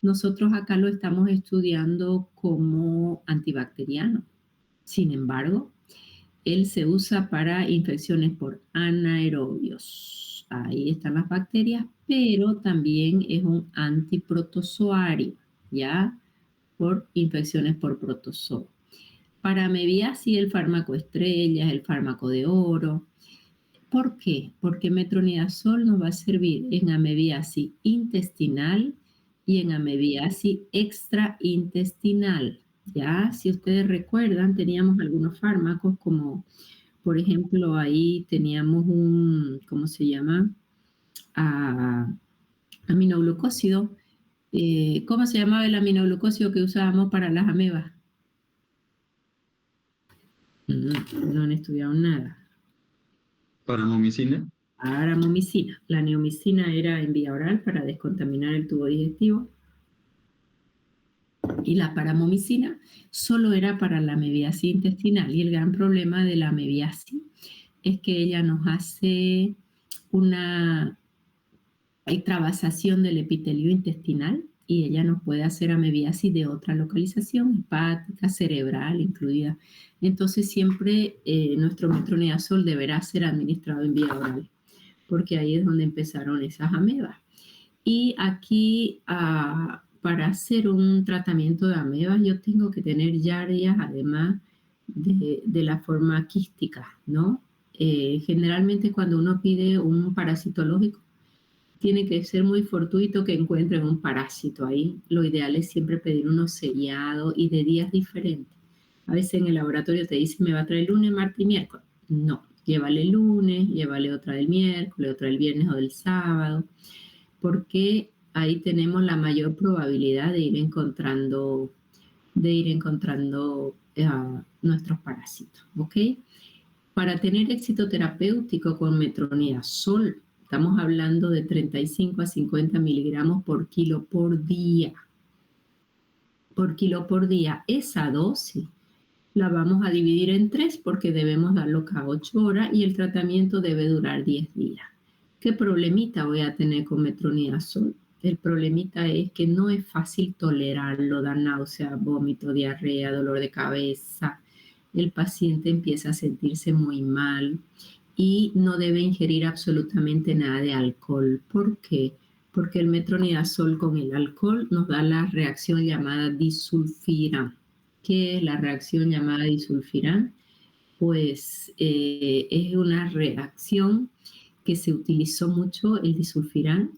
nosotros acá lo estamos estudiando como antibacteriano. Sin embargo, él se usa para infecciones por anaerobios. Ahí están las bacterias, pero también es un antiprotozoario, ¿ya? Por infecciones por protozoo. Para amebiasis, el fármaco estrella es el fármaco de oro. ¿Por qué? Porque metronidazol nos va a servir en amebiasis intestinal y en amebiasis extraintestinal. Ya, si ustedes recuerdan, teníamos algunos fármacos como, por ejemplo, ahí teníamos un, ¿cómo se llama? Ah, aminoglucósido. ¿Cómo se llamaba el aminoglucósido que usábamos para las amebas? No han estudiado nada. Paramomicina. Aramomicina. La neomicina era en vía oral para descontaminar el tubo digestivo. Y la paramomicina solo era para la amebiasis intestinal. Y el gran problema de la amebiasis es que ella nos hace una extravasación del epitelio intestinal y ella nos puede hacer amebiasis de otra localización, hepática, cerebral incluida. Entonces siempre nuestro metronidazol deberá ser administrado en vía oral, porque ahí es donde empezaron esas amebas. Y aquí, para hacer un tratamiento de amebas, yo tengo que tener yardias, además de la forma quística, ¿no? Generalmente cuando uno pide un parasitológico, tiene que ser muy fortuito que encuentren un parásito ahí. Lo ideal es siempre pedir uno sellado y de días diferentes. A veces en el laboratorio te dicen, me va a traer lunes, martes y miércoles. No, llévale el lunes, llévale otra del miércoles, otra del viernes o del sábado, porque ahí tenemos la mayor probabilidad de ir encontrando nuestros parásitos, ¿ok? Para tener éxito terapéutico con metronidazol, estamos hablando de 35 a 50 miligramos por kilo por día. Por kilo por día. Esa dosis la vamos a dividir en 3 porque debemos darlo cada 8 horas y el tratamiento debe durar 10 días. ¿Qué problemita voy a tener con metronidazol? El problemita es que no es fácil tolerarlo, da náusea, vómito, diarrea, dolor de cabeza. El paciente empieza a sentirse muy mal y no debe ingerir absolutamente nada de alcohol. ¿Por qué? Porque el metronidazol con el alcohol nos da la reacción llamada disulfiram. ¿Qué es la reacción llamada disulfiram? Pues es una reacción que se utilizó mucho, el disulfiram.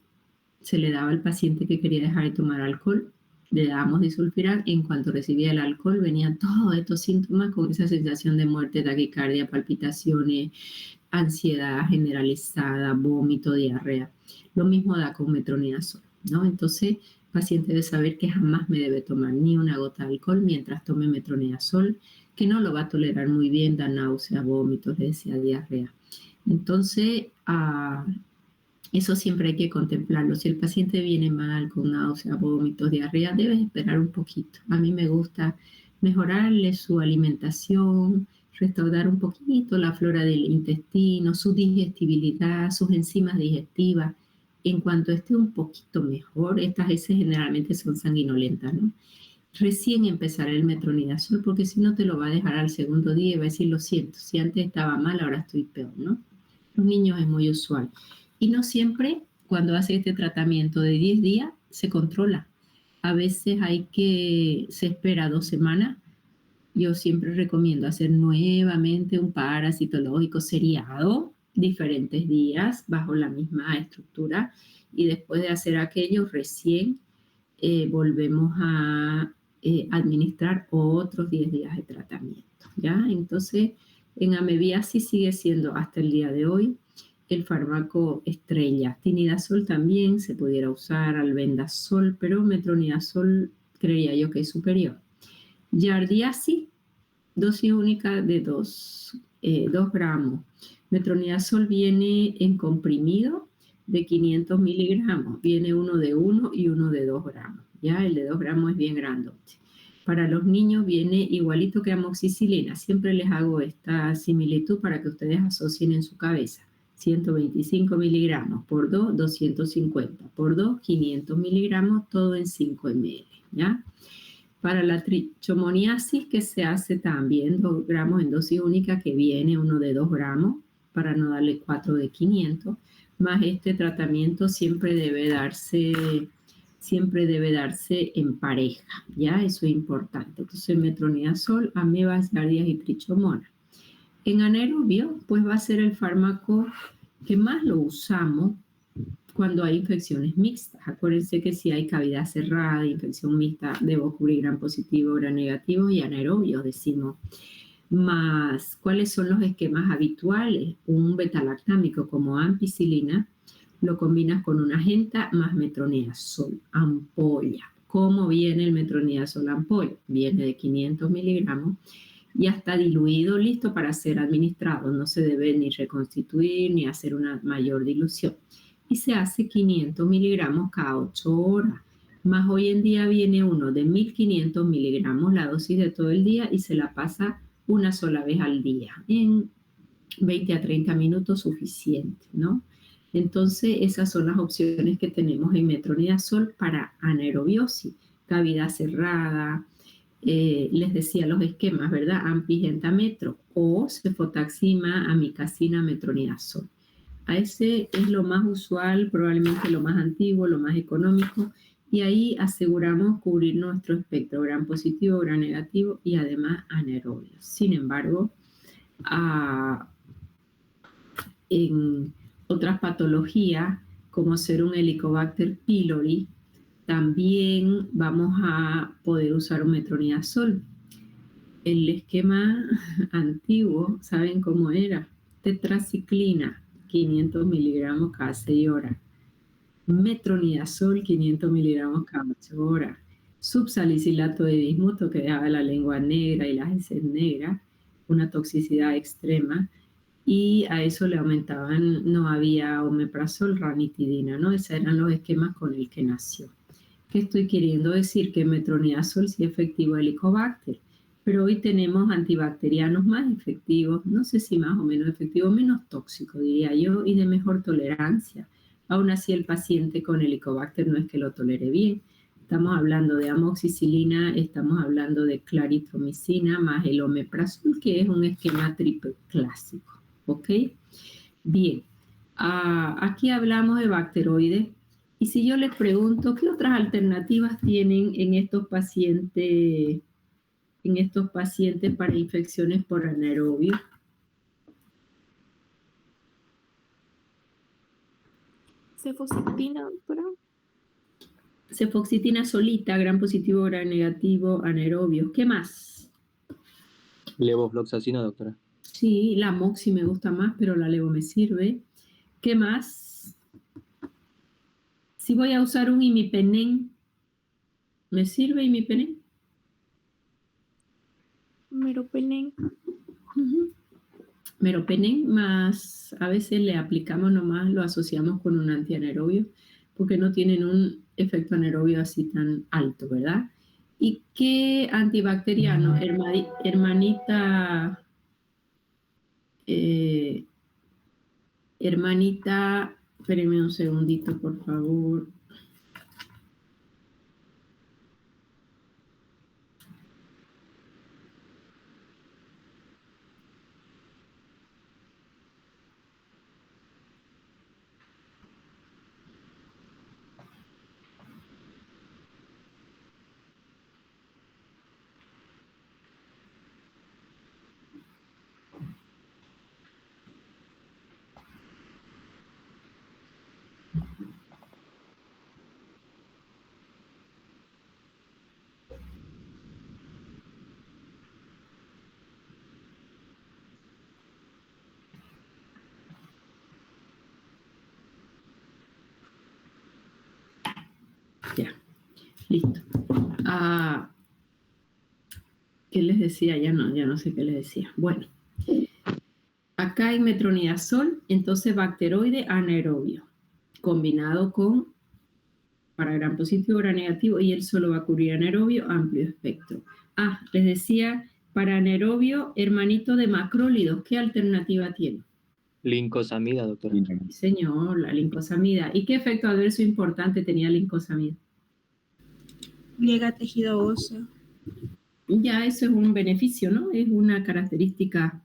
Se le daba al paciente que quería dejar de tomar alcohol, le dábamos disulfiram, y en cuanto recibía el alcohol venían todos estos síntomas con esa sensación de muerte, taquicardia, palpitaciones, ansiedad generalizada, vómito, diarrea. Lo mismo da con metronidazol, ¿no? Entonces, el paciente debe saber que jamás me debe tomar ni una gota de alcohol mientras tome metronidazol, que no lo va a tolerar muy bien, da náusea, vómitos, le decía, diarrea. Entonces, eso siempre hay que contemplarlo. Si el paciente viene mal, con náuseas, vómitos, diarrea, debes esperar un poquito. A mí me gusta mejorarle su alimentación, restaurar un poquito la flora del intestino, su digestibilidad, sus enzimas digestivas. En cuanto esté un poquito mejor, estas heces generalmente son sanguinolentas, ¿no? Recién empezar el metronidazol, porque si no te lo va a dejar al segundo día y va a decir, lo siento, si antes estaba mal, ahora estoy peor, ¿no? Los niños es muy usual. Y no siempre, cuando hace este tratamiento de 10 días, se controla. A veces se espera 2 semanas. Yo siempre recomiendo hacer nuevamente un parasitológico seriado, diferentes días, bajo la misma estructura. Y después de hacer aquello, recién volvemos a administrar otros 10 días de tratamiento, ¿ya? Entonces, en amebiasis sigue siendo hasta el día de hoy el fármaco estrella. Tinidazol también se pudiera usar, albendazol, pero metronidazol creería yo que es superior. Yardiasis, dosis única de 2 gramos. Metronidazol viene en comprimido de 500 miligramos. Viene uno de 1 y uno de 2 gramos. Ya el de 2 gramos es bien grandote. Para los niños viene igualito que amoxicilina. Siempre les hago esta similitud para que ustedes asocien en su cabeza. 125 miligramos, por 2, 250, por 2, 500 miligramos, todo en 5 ml, ¿ya? Para la trichomoniasis, que se hace también 2 gramos en dosis única, que viene uno de 2 gramos, para no darle 4 de 500, más este tratamiento siempre debe darse en pareja, ¿ya? Eso es importante. Entonces, metronidazol, amebas, giardias y trichomonas. En anaerobio, pues va a ser el fármaco que más lo usamos cuando hay infecciones mixtas. Acuérdense que si hay cavidad cerrada, infección mixta, debo cubrir gram positivo, gram negativo y anaerobio, decimos. Más, ¿cuáles son los esquemas habituales? Un betalactámico como ampicilina, lo combinas con una genta más metronidazol, ampolla. ¿Cómo viene el metronidazol ampolla? Viene de 500 miligramos. Ya está diluido, listo para ser administrado. No se debe ni reconstituir ni hacer una mayor dilución. Y se hace 500 miligramos cada 8 horas. Más hoy en día viene uno de 1500 miligramos, la dosis de todo el día, y se la pasa una sola vez al día. En 20 a 30 minutos suficiente, ¿no? Entonces, esas son las opciones que tenemos en metronidazol para anaerobiosis, cavidad cerrada. Les decía los esquemas, ¿verdad? Ampigentametro o cefotaxima, amicacina, metronidazol. A ese es lo más usual, probablemente lo más antiguo, lo más económico, y ahí aseguramos cubrir nuestro espectro, gram positivo, gram negativo y además anaerobio. Sin embargo, en otras patologías, como ser un Helicobacter pylori, también vamos a poder usar un metronidazol. El esquema antiguo, ¿saben cómo era? Tetraciclina, 500 miligramos cada 6 horas. Metronidazol, 500 miligramos cada 8 horas. Subsalicilato de bismuto, que dejaba la lengua negra y las heces negras, una toxicidad extrema. Y a eso le aumentaban, no había omeprazol, ranitidina, ¿no? Esos eran los esquemas con el que nació. ¿Qué estoy queriendo decir? Que metronidazol sí es efectivo Helicobacter, pero hoy tenemos antibacterianos más efectivos, no sé si más o menos efectivos, menos tóxicos, diría yo, y de mejor tolerancia. Aún así, el paciente con Helicobacter no es que lo tolere bien. Estamos hablando de amoxicilina, estamos hablando de claritromicina, más el omeprazol, que es un esquema triple clásico. ¿Ok? Bien. Aquí hablamos de bacteroides. Y si yo les pregunto, ¿qué otras alternativas tienen en estos pacientes para infecciones por anaerobio? Cefoxitina, doctora. Cefoxitina solita, gram positivo, gram negativo, anaerobio. ¿Qué más? Levofloxacina, doctora. Sí, la moxi me gusta más, pero la levo me sirve. ¿Qué más? Si voy a usar un imipenem, ¿me sirve imipenem? Meropenem. Meropenem, más a veces le aplicamos nomás, lo asociamos con un antianaerobio, porque no tienen un efecto anaerobio así tan alto, ¿verdad? ¿Y qué antibacteriano? Hermanita, espérenme un segundito, por favor. Ya, listo. ¿Qué les decía? Ya no sé qué les decía. Bueno, acá hay metronidazol, entonces bacteroide anaerobio, combinado con para gram positivo, gram negativo, y él solo va a cubrir anaerobio, amplio espectro. Les decía, para anaerobio, hermanito de macrólidos, ¿qué alternativa tiene? Lincosamida, doctora. Sí, señor, la lincosamida. ¿Y qué efecto adverso importante tenía la lincosamida? Pliega tejido óseo. Ya eso es un beneficio, ¿no? Es una característica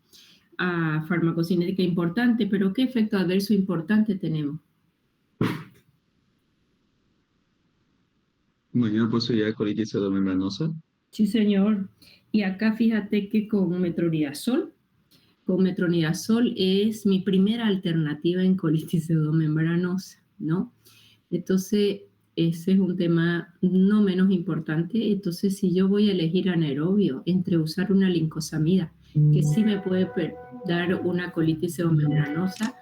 farmacocinética importante, pero ¿qué efecto adverso importante tenemos? Mayor posibilidad de colitis pseudomembranosa. Sí, señor. Y acá fíjate que con metronidazol es mi primera alternativa en colitis pseudomembranosa, ¿no? Entonces, ese es un tema no menos importante. Entonces, si yo voy a elegir anaerobio entre usar una lincosamida, que sí me puede dar una colitis pseudomembranosa,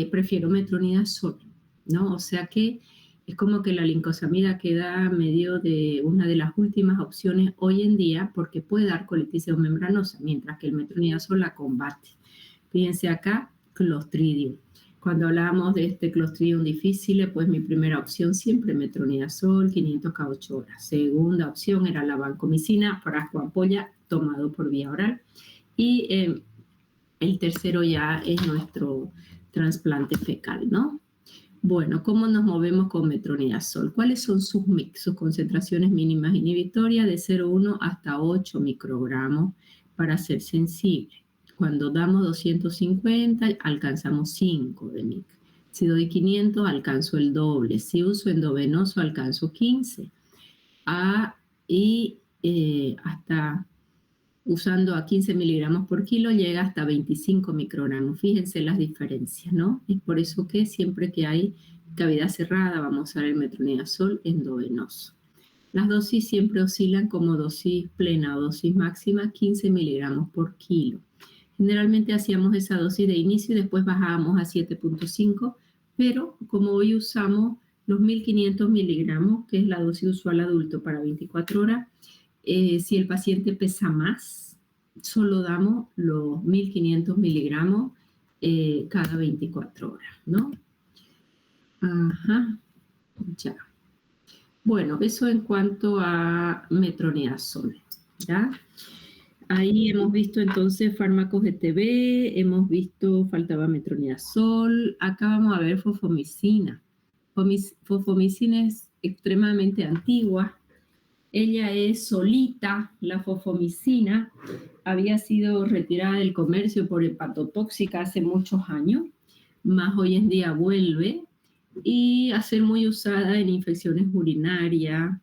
prefiero metronidazol, ¿no? O sea que es como que la lincosamida queda medio de una de las últimas opciones hoy en día porque puede dar colitis pseudomembranosa, mientras que el metronidazol la combate. Fíjense acá, Clostridium. Cuando hablábamos de este Clostridium difficile, pues mi primera opción siempre metronidazol, 500 cada 8 horas. Segunda opción era la vancomicina, frasco ampolla, tomado por vía oral. Y el tercero ya es nuestro trasplante fecal, ¿no? Bueno, ¿cómo nos movemos con metronidazol? ¿Cuáles son sus concentraciones mínimas inhibitorias? De 0,1 hasta 8 microgramos para ser sensible. Cuando damos 250, alcanzamos 5 de mic. Si doy 500, alcanzo el doble. Si uso endovenoso, alcanzo 15. Hasta usando a 15 miligramos por kilo, llega hasta 25 microgramos. Fíjense las diferencias, ¿no? Es por eso que siempre que hay cavidad cerrada, vamos a usar el metronidazol endovenoso. Las dosis siempre oscilan como dosis plena o dosis máxima, 15 miligramos por kilo. Generalmente hacíamos esa dosis de inicio y después bajábamos a 7.5, pero como hoy usamos los 1500 miligramos, que es la dosis usual adulto para 24 horas, si el paciente pesa más, solo damos los 1500 miligramos cada 24 horas, ¿no? Ajá, ya. Bueno, eso en cuanto a metronidazol, ¿ya? Ahí hemos visto entonces fármacos de TB, hemos visto, faltaba metronidazol, acá vamos a ver fosfomicina. Fosfomicina es extremadamente antigua. Ella es solita, la fosfomicina, había sido retirada del comercio por hepatotóxica hace muchos años, más hoy en día vuelve y a ser muy usada en infecciones urinarias,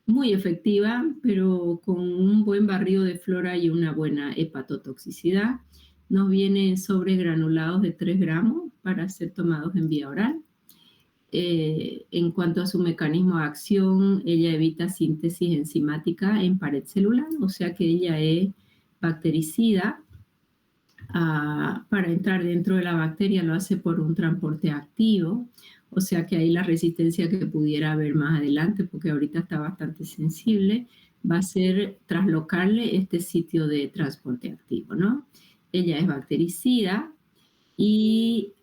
muy efectiva, pero con un buen barrido de flora y una buena hepatotoxicidad. Nos vienen sobres granulados de 3 gramos para ser tomados en vía oral. En cuanto a su mecanismo de acción, ella evita síntesis enzimática en pared celular, o sea que ella es bactericida. Para entrar dentro de la bacteria lo hace por un transporte activo, o sea que ahí la resistencia que pudiera haber más adelante, porque ahorita está bastante sensible, va a ser traslocarle este sitio de transporte activo, ¿no? Ella es bactericida y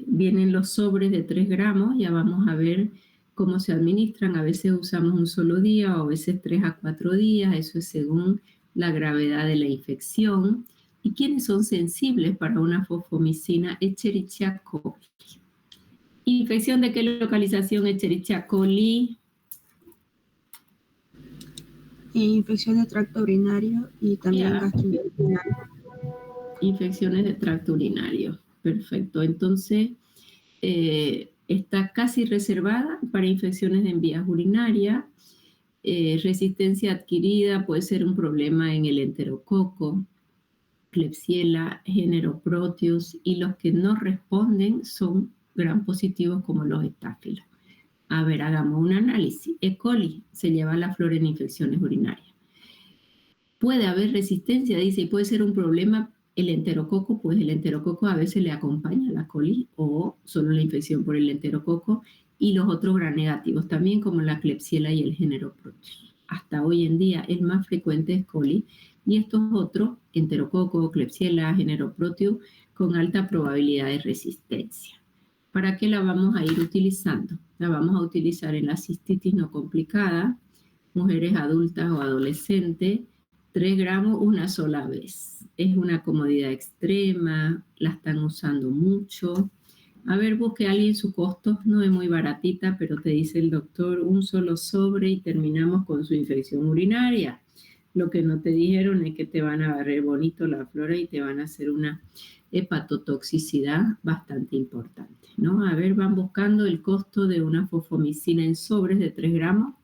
vienen los sobres de 3 gramos, ya vamos a ver cómo se administran, a veces usamos un solo día o a veces 3 a 4 días, eso es según la gravedad de la infección. ¿Y quiénes son sensibles para una fosfomicina? Escherichia coli. ¿Infección de qué localización Escherichia coli? Infección de tracto urinario y también gastrointestinal. Infecciones de tracto urinario. Perfecto. Entonces, está casi reservada para infecciones en vías urinarias. Resistencia adquirida puede ser un problema en el enterococo, Klebsiella, género Proteus, y los que no responden son gram positivos como los estáfilos. A ver, hagamos un análisis. E. coli se lleva la flora en infecciones urinarias. Puede haber resistencia, dice, y puede ser un problema el enterococo, pues el enterococo a veces le acompaña a la coli o solo la infección por el enterococo y los otros gram negativos también como la Klebsiella y el género Proteus. Hasta hoy en día el más frecuente es coli y estos otros, enterococo, Klebsiella, género Proteus, con alta probabilidad de resistencia. ¿Para qué la vamos a ir utilizando? La vamos a utilizar en la cistitis no complicada, mujeres adultas o adolescentes, 3 gramos una sola vez. Es una comodidad extrema, la están usando mucho. A ver, busque a alguien su costo, no es muy baratita, pero te dice el doctor un solo sobre y terminamos con su infección urinaria. Lo que no te dijeron es que te van a barrer bonito la flora y te van a hacer una hepatotoxicidad bastante importante, ¿no? A ver, van buscando el costo de una fosfomicina en sobres de 3 gramos.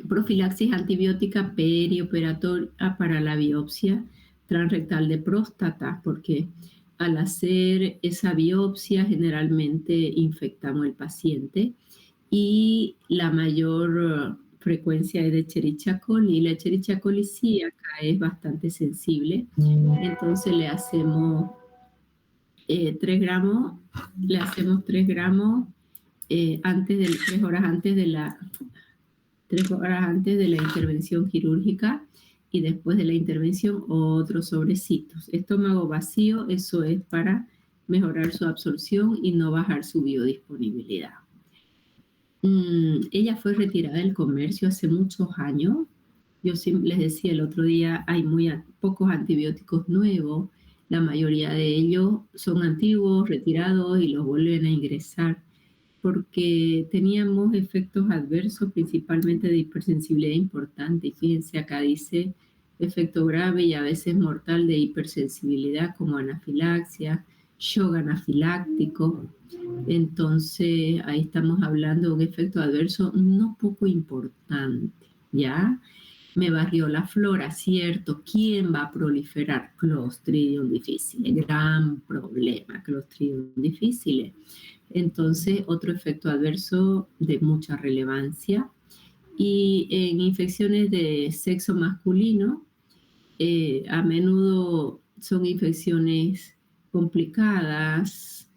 Profilaxis antibiótica perioperatoria para la biopsia transrectal de próstata, porque al hacer esa biopsia generalmente infectamos al paciente y la mayor frecuencia es de Escherichia coli. La Escherichia coli sí acá es bastante sensible, entonces le hacemos 3 gramos, le hacemos 3 gramos antes de 3 horas antes de la 3 horas antes de la intervención quirúrgica y después de la intervención otros sobrecitos. Estómago vacío, eso es para mejorar su absorción y no bajar su biodisponibilidad. Ella fue retirada del comercio hace muchos años. Yo les decía el otro día, hay muy pocos antibióticos nuevos. La mayoría de ellos son antiguos, retirados y los vuelven a ingresar porque teníamos efectos adversos, principalmente de hipersensibilidad importante. Y fíjense, acá dice efecto grave y a veces mortal de hipersensibilidad como anafilaxia, shock anafiláctico. Entonces, ahí estamos hablando de un efecto adverso no poco importante, ¿ya? Me barrió la flora, ¿cierto? ¿Quién va a proliferar? Clostridium difficile, gran problema, Clostridium difficile. Entonces, otro efecto adverso de mucha relevancia. Y en infecciones de sexo masculino, a menudo son infecciones complicadas.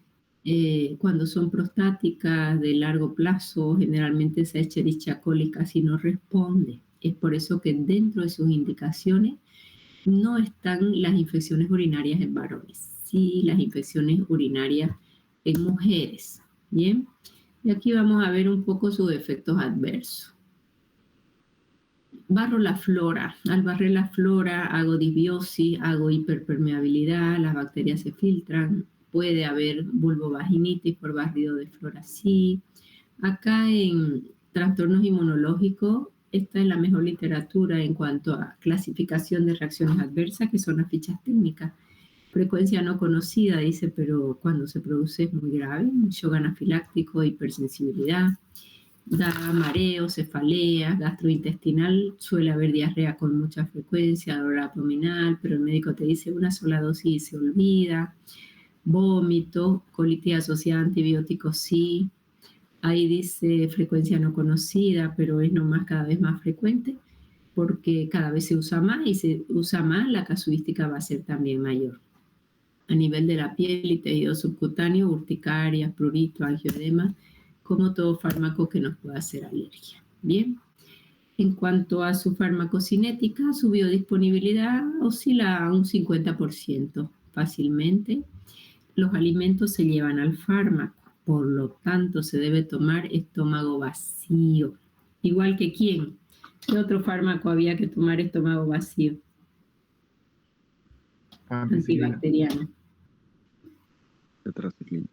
Cuando son prostáticas de largo plazo, generalmente esa Escherichia coli casi no responde. Es por eso que dentro de sus indicaciones no están las infecciones urinarias en varones, sí las infecciones urinarias en mujeres. Bien, y aquí vamos a ver un poco sus efectos adversos. Barro la flora. Al barrer la flora hago disbiosis, hago hiperpermeabilidad, las bacterias se filtran, puede haber vulvovaginitis por barrido de flora, sí. Acá en trastornos inmunológicos, esta es la mejor literatura en cuanto a clasificación de reacciones adversas, que son las fichas técnicas. Frecuencia no conocida, dice, pero cuando se produce es muy grave. Shock anafiláctico, hipersensibilidad, da mareo, cefalea, gastrointestinal, suele haber diarrea con mucha frecuencia, dolor abdominal, pero el médico te dice una sola dosis y se olvida. Vómito, colitis asociada a antibióticos, sí. Ahí dice frecuencia no conocida, pero es nomás cada vez más frecuente porque cada vez se usa más y se usa más, la casuística va a ser también mayor. A nivel de la piel y tejido subcutáneo, urticarias, prurito, angioedema, como todo fármaco que nos pueda hacer alergia. Bien, en cuanto a su farmacocinética, su biodisponibilidad oscila a un 50% fácilmente. Los alimentos se llevan al fármaco, por lo tanto se debe tomar estómago vacío. Igual que ¿quién? ¿Qué otro fármaco había que tomar estómago vacío? Antibacteriano. Tetraciclina.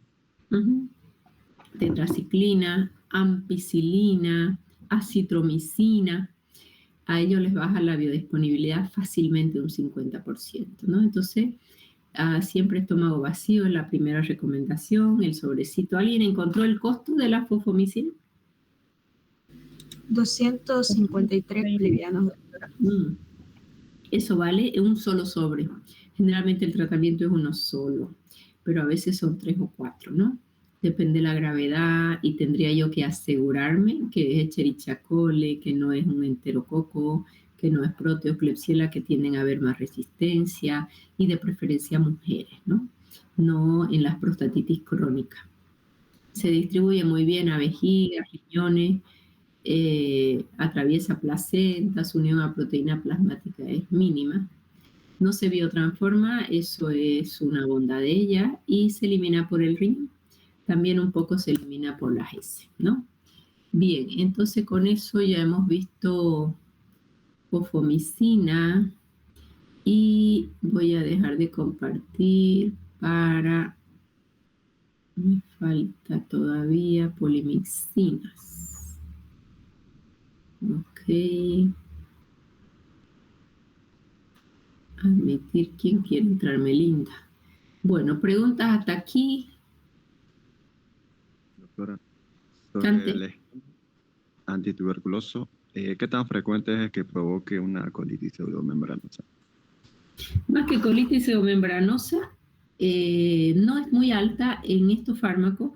Tetraciclina, ampicilina, acitromicina. A ellos les baja la biodisponibilidad fácilmente un 50%, ¿no? Entonces, siempre estómago vacío es la primera recomendación, el sobrecito. ¿Alguien encontró el costo de la fosfomicina? 253 bolivianos. Eso vale un solo sobre. Generalmente el tratamiento es uno solo, pero a veces son 3 o 4, ¿no? Depende de la gravedad y tendría yo que asegurarme que es Escherichia coli, que no es un enterococo, que no es proteo, Klebsiella, que tienden a haber más resistencia y de preferencia mujeres, ¿no? No en las prostatitis crónicas. Se distribuye muy bien a vejiga, riñones, atraviesa placenta, su unión a proteína plasmática es mínima. No se biotransforma, eso es una bondad de ella, y se elimina por el riñón. También un poco se elimina por las heces, ¿no? Bien, entonces con eso ya hemos visto pofomicina y voy a dejar de compartir para... Me falta todavía polimixinas. Ok. Admitir quién quiere entrar, Melinda. Bueno, preguntas hasta aquí. Doctora, Cante. sobre el antituberculoso, ¿qué tan frecuente es que provoque una colitis pseudomembranosa? Más que colitis pseudomembranosa, no es muy alta en estos fármacos.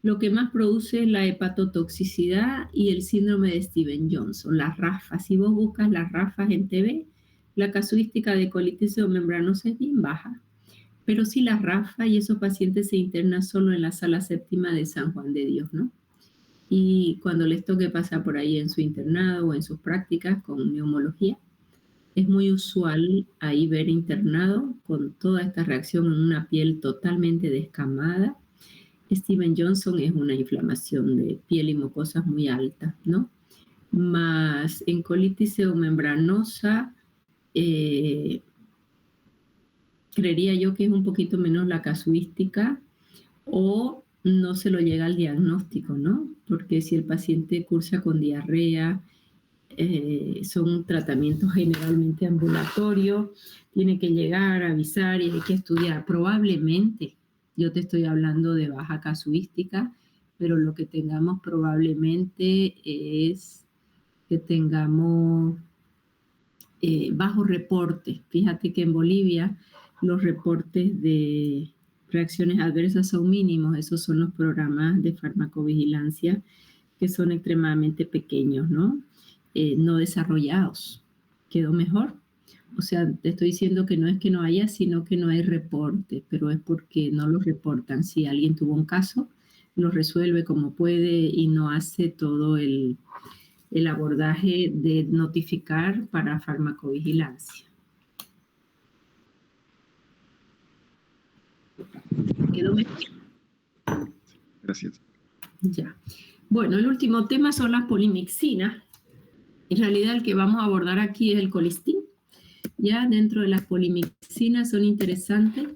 Lo que más produce es la hepatotoxicidad y el síndrome de Steven-Johnson, las RAFAs. Si vos buscas las RAFAs en TV, la casuística de colitis pseudomembranosa es bien baja. Pero sí las RAFA, y esos pacientes se internan solo en la sala séptima de San Juan de Dios, ¿no? Y cuando les toque pasar por ahí en su internado o en sus prácticas con neumología, es muy usual ahí ver internado con toda esta reacción en una piel totalmente descamada. Steven Johnson es una inflamación de piel y mucosas muy alta, ¿no? Más en colitis pseudomembranosa, creería yo que es un poquito menos la casuística o no se lo llega al diagnóstico, ¿no? Porque si el paciente cursa con diarrea, son tratamientos generalmente ambulatorios, tiene que llegar a avisar y hay que estudiar. Probablemente, yo te estoy hablando de baja casuística, pero lo que tengamos probablemente es que tengamos bajo reporte. Fíjate que en Bolivia los reportes de reacciones adversas son mínimos. Esos son los programas de farmacovigilancia que son extremadamente pequeños, ¿no? No desarrollados. ¿Quedó mejor? O sea, te estoy diciendo que no es que no haya, sino que no hay reporte, pero es porque no lo reportan. Si alguien tuvo un caso, lo resuelve como puede y no hace todo el abordaje de notificar para farmacovigilancia. ¿Quedó mejor? Gracias. Ya. Bueno, el último tema son las polimixinas. En realidad el que vamos a abordar aquí es el colistin. Ya dentro de las polimixinas son interesantes.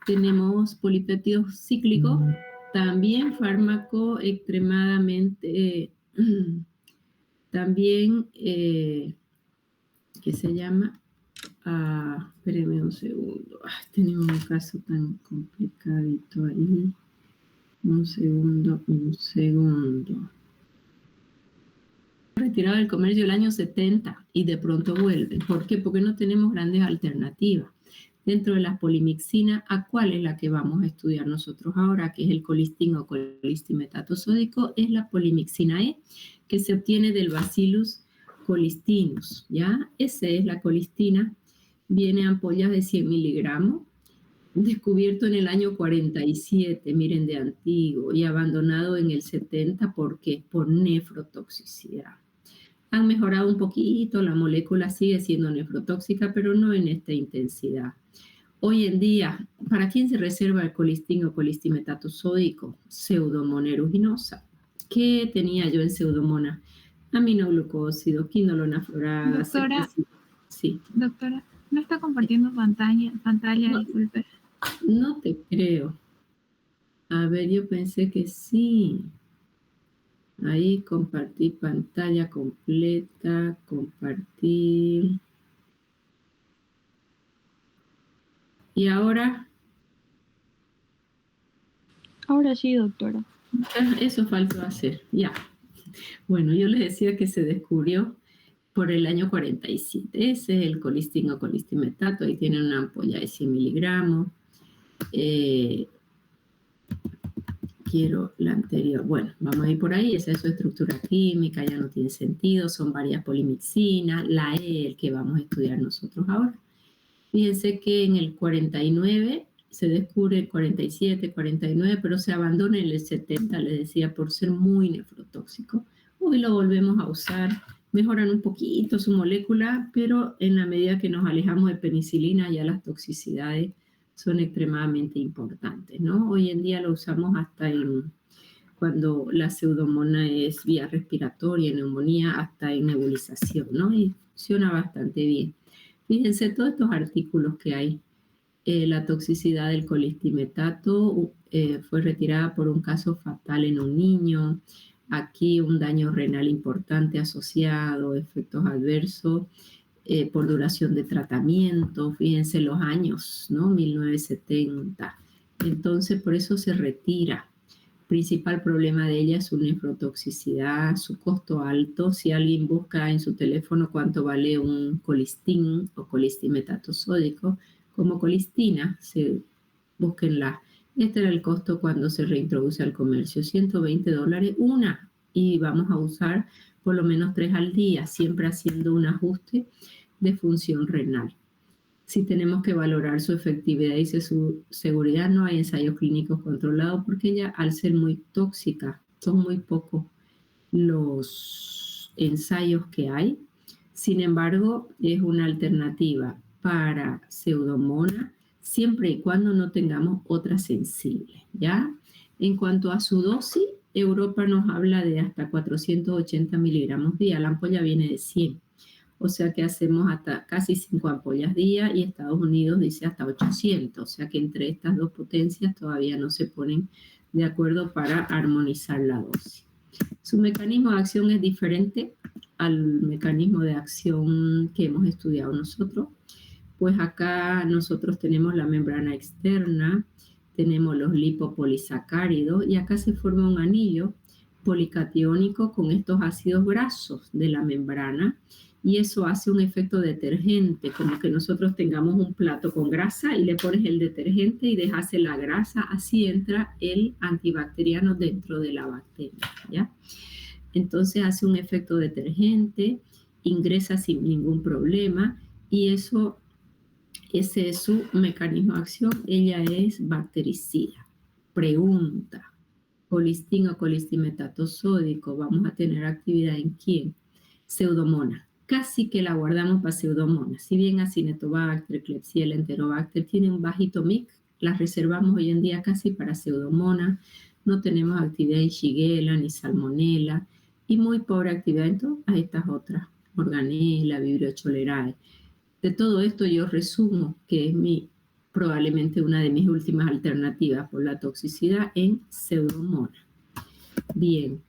Tenemos polipéptidos cíclicos, también fármaco extremadamente... también, ¿qué se llama? Espérenme un segundo. Tenemos un caso tan complicadito ahí. Un segundo. Retirado del comercio el año 70 y de pronto vuelven. ¿Por qué? Porque no tenemos grandes alternativas. Dentro de las polimixinas, ¿a cuál es la que vamos a estudiar nosotros ahora? Que es el colistin o colistin metatosódico, es la polimixina E, que se obtiene del Bacillus colistinus, ¿ya? Esa es la colistina, viene en ampollas de 100 miligramos, descubierto en el año 47, miren, de antiguo, y abandonado en el 70, ¿por qué? Por nefrotoxicidad. Han mejorado un poquito, la molécula sigue siendo nefrotóxica, pero no en esta intensidad. Hoy en día, ¿para quién se reserva el colistin o colistin metatosódico? Pseudomonas aeruginosa. ¿Qué tenía yo en pseudomona? Aminoglucósido, quinolona florada. Doctora, sí. Doctora, ¿no está compartiendo pantalla? No, Disculpe. No te creo. A ver, yo pensé que sí. Ahí compartí pantalla completa, compartir. ¿Y ahora? Ahora sí, doctora. Eso faltó hacer, ya. Bueno, yo les decía que se descubrió por el año 47. Ese es el colistin o colistin metato. Ahí tienen una ampolla de 100 miligramos. Quiero la anterior. Bueno, vamos a ir por ahí. Esa es su estructura química, ya no tiene sentido. Son varias polimixinas. La E, el que vamos a estudiar nosotros ahora. Fíjense que en el 49 se descubre el 47, 49, pero se abandona en el 70, les decía, por ser muy nefrotóxico. Hoy lo volvemos a usar. Mejoran un poquito su molécula, pero en la medida que nos alejamos de penicilina, ya las toxicidades son extremadamente importantes, ¿no? Hoy en día lo usamos hasta cuando la pseudomona es vía respiratoria, neumonía, hasta en nebulización, ¿no? Y funciona bastante bien. Fíjense todos estos artículos que hay. La toxicidad del colistimetato fue retirada por un caso fatal en un niño. Aquí un daño renal importante asociado, efectos adversos por duración de tratamiento. Fíjense los años, ¿no? 1970. Entonces, por eso se retira. Principal problema de ella es su nefrotoxicidad, su costo alto. Si alguien busca en su teléfono cuánto vale un colistin o colistimetato sódico, como colistina, búsquenla. Este era el costo cuando se reintroduce al comercio, $120 una, y vamos a usar por lo menos 3 al día, siempre haciendo un ajuste de función renal. Si tenemos que valorar su efectividad y su seguridad, no hay ensayos clínicos controlados porque ella, al ser muy tóxica, son muy pocos los ensayos que hay. Sin embargo, es una alternativa para Pseudomonas siempre y cuando no tengamos otra sensible, ¿ya? En cuanto a su dosis, Europa nos habla de hasta 480 miligramos día. La ampolla viene de 100. O sea que hacemos hasta casi 5 ampollas día y Estados Unidos dice hasta 800. O sea que entre estas dos potencias todavía no se ponen de acuerdo para armonizar la dosis. Su mecanismo de acción es diferente al mecanismo de acción que hemos estudiado nosotros. Pues acá nosotros tenemos la membrana externa, tenemos los lipopolisacáridos y acá se forma un anillo policatiónico con estos ácidos grasos de la membrana. Y eso hace un efecto detergente, como que nosotros tengamos un plato con grasa y le pones el detergente y dejas la grasa, así entra el antibacteriano dentro de la bacteria, ¿ya? Entonces hace un efecto detergente, ingresa sin ningún problema y ese es su mecanismo de acción. Ella es bactericida. Pregunta, colistin o colistimetato sódico, ¿vamos a tener actividad en quién? Pseudomonas. Casi que la guardamos para Pseudomonas. Si bien Acinetobacter, Klebsiella, Enterobacter tienen un bajito MIC, las reservamos hoy en día casi para Pseudomonas. No tenemos actividad en Shigella ni Salmonella y muy pobre actividad en todas estas otras, Morganella, Vibrio cholerae. De todo esto yo resumo que es probablemente una de mis últimas alternativas por la toxicidad en Pseudomonas. Bien,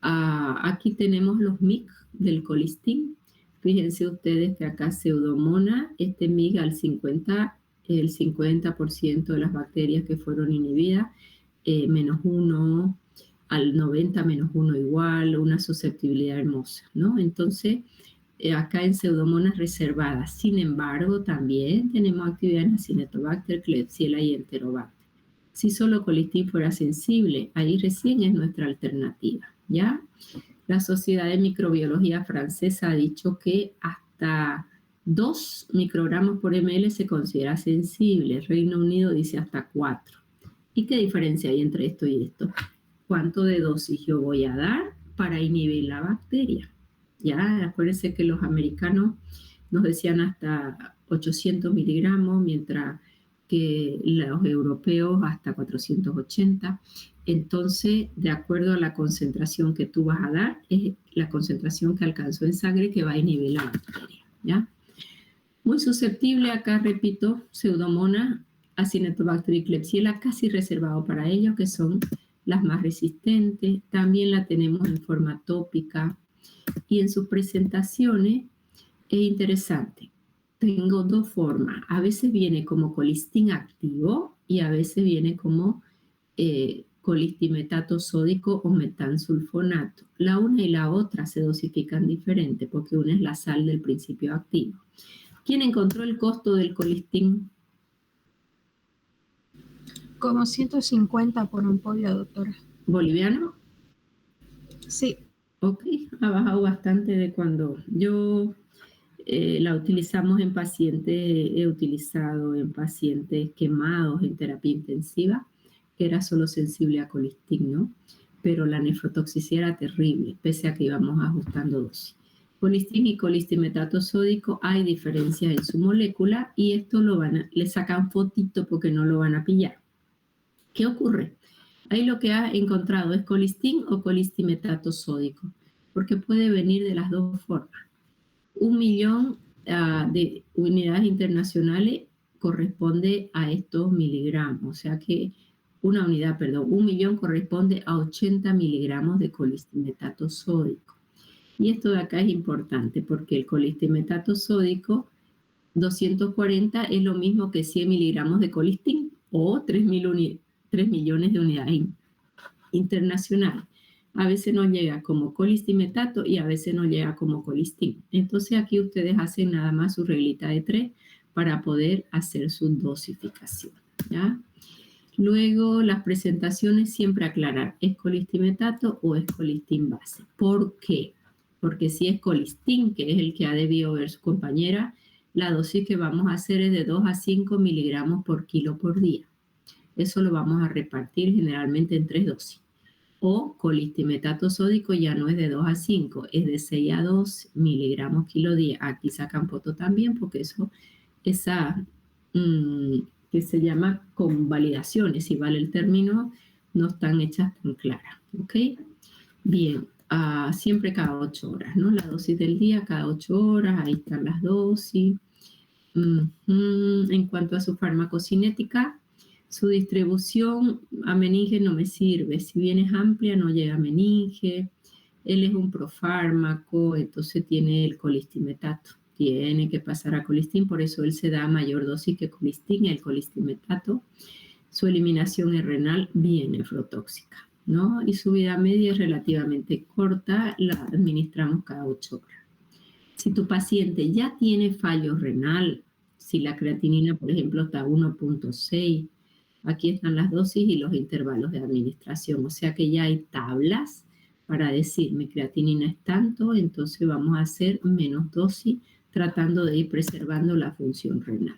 aquí tenemos los MIC del colistin. Fíjense ustedes que acá Pseudomonas, este MIC al 50, el 50% de las bacterias que fueron inhibidas, menos 1, al 90 menos 1 igual, una susceptibilidad hermosa, ¿no? Entonces, acá en Pseudomonas reservadas. Sin embargo, también tenemos actividad en Acinetobacter, Klebsiella y Enterobacter. Si solo colistin fuera sensible, ahí recién es nuestra alternativa, ¿ya? La Sociedad de Microbiología Francesa ha dicho que hasta 2 microgramos por ml se considera sensible. Reino Unido dice hasta 4. ¿Y qué diferencia hay entre esto y esto? ¿Cuánto de dosis yo voy a dar para inhibir la bacteria? Ya, acuérdense que los americanos nos decían hasta 800 miligramos, mientras que los europeos hasta 480. Entonces, de acuerdo a la concentración que tú vas a dar, es la concentración que alcanzó en sangre que va a inhibir la bacteria, ¿ya? Muy susceptible, acá repito, Pseudomonas, Acinetobacter y Klebsiella, casi reservado para ellos, que son las más resistentes. También la tenemos en forma tópica y en sus presentaciones es interesante. Tengo 2 formas. A veces viene como colistin activo y a veces viene como colistimetato sódico o metansulfonato. La una y la otra se dosifican diferente porque una es la sal del principio activo. ¿Quién encontró el costo del colistin? Como 150 por ampolla, doctora. ¿Boliviano? Sí. Ok, ha bajado bastante de cuando yo la utilizamos en pacientes, he utilizado en pacientes quemados en terapia intensiva, que era solo sensible a colistin, ¿no? Pero la nefrotoxicidad era terrible, pese a que íbamos ajustando dosis. Colistin y colistimetato sódico hay diferencias en su molécula y esto le sacan fotito porque no lo van a pillar. ¿Qué ocurre? Ahí lo que ha encontrado es colistin o colistimetato sódico, porque puede venir de las 2 formas. 1 millón de unidades internacionales corresponde a estos miligramos. O sea que 1 millón corresponde a 80 miligramos de colistimetato sódico. Y esto de acá es importante porque el colistimetato sódico 240 es lo mismo que 100 miligramos de colistin o 3 millones de unidades internacionales. A veces no llega como colistimetato y a veces no llega como colistin. Entonces aquí ustedes hacen nada más su reglita de 3 para poder hacer su dosificación, ¿ya? Luego las presentaciones siempre aclarar, ¿es colistimetato o es colistin base? ¿Por qué? Porque si es colistin, que es el que ha debido ver su compañera, la dosis que vamos a hacer es de 2 a 5 miligramos por kilo por día. Eso lo vamos a repartir generalmente en 3 dosis. O colistimetato sódico ya no es de 2 a 5, es de 6 a 2 miligramos kilo día. Aquí sacan foto también porque esa que se llama convalidaciones, si vale el término, no están hechas tan claras. ¿Ok? Bien, siempre cada 8 horas, ¿no? La dosis del día cada 8 horas, ahí están las dosis. En cuanto a su farmacocinética, su distribución a meninge no me sirve. Si bien es amplia, no llega a meninge. Él es un profármaco, entonces tiene el colistimetato. Tiene que pasar a colistin, por eso él se da mayor dosis que colistin, el colistimetato. Su eliminación es renal, bien nefrotóxica, ¿no? Y su vida media es relativamente corta, la administramos cada 8 horas. Si tu paciente ya tiene fallo renal, si la creatinina, por ejemplo, está a 1.6, aquí están las dosis y los intervalos de administración. O sea que ya hay tablas para decir mi creatinina es tanto, entonces vamos a hacer menos dosis tratando de ir preservando la función renal.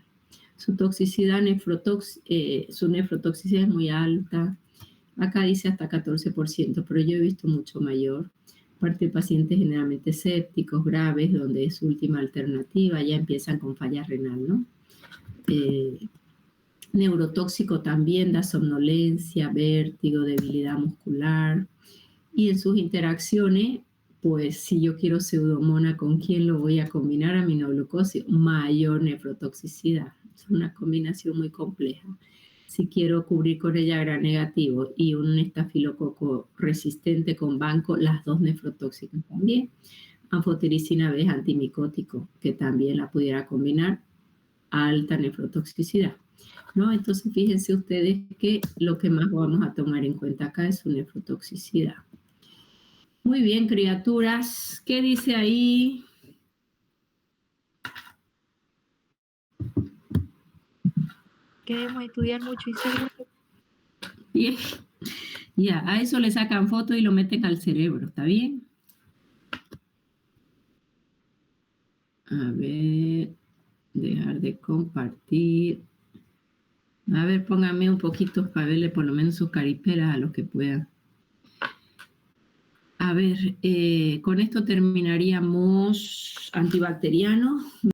Su toxicidad, su nefrotoxicidad es muy alta. Acá dice hasta 14%, pero yo he visto mucho mayor. Parte de pacientes generalmente sépticos, graves, donde es su última alternativa, ya empiezan con falla renal, ¿no? Neurotóxico también, da somnolencia, vértigo, debilidad muscular. Y en sus interacciones, pues si yo quiero pseudomona, ¿con quién lo voy a combinar? Aminoglucosio, mayor nefrotoxicidad. Es una combinación muy compleja. Si quiero cubrir con ella Gram negativo y un estafilococo resistente con banco, las dos nefrotóxicas también. Anfotericina B es antimicótico, que también la pudiera combinar, alta nefrotoxicidad, ¿no? Entonces fíjense ustedes que lo que más vamos a tomar en cuenta acá es su nefrotoxicidad. Muy bien, criaturas, ¿qué dice ahí? Que debemos estudiar mucho y ser muy... Bien. Ya, a eso le sacan foto y lo meten al cerebro, ¿está bien? A ver, dejar de compartir. A ver, pónganme un poquito para verle por lo menos sus caripelas a los que puedan. A ver, con esto terminaríamos antibacteriano.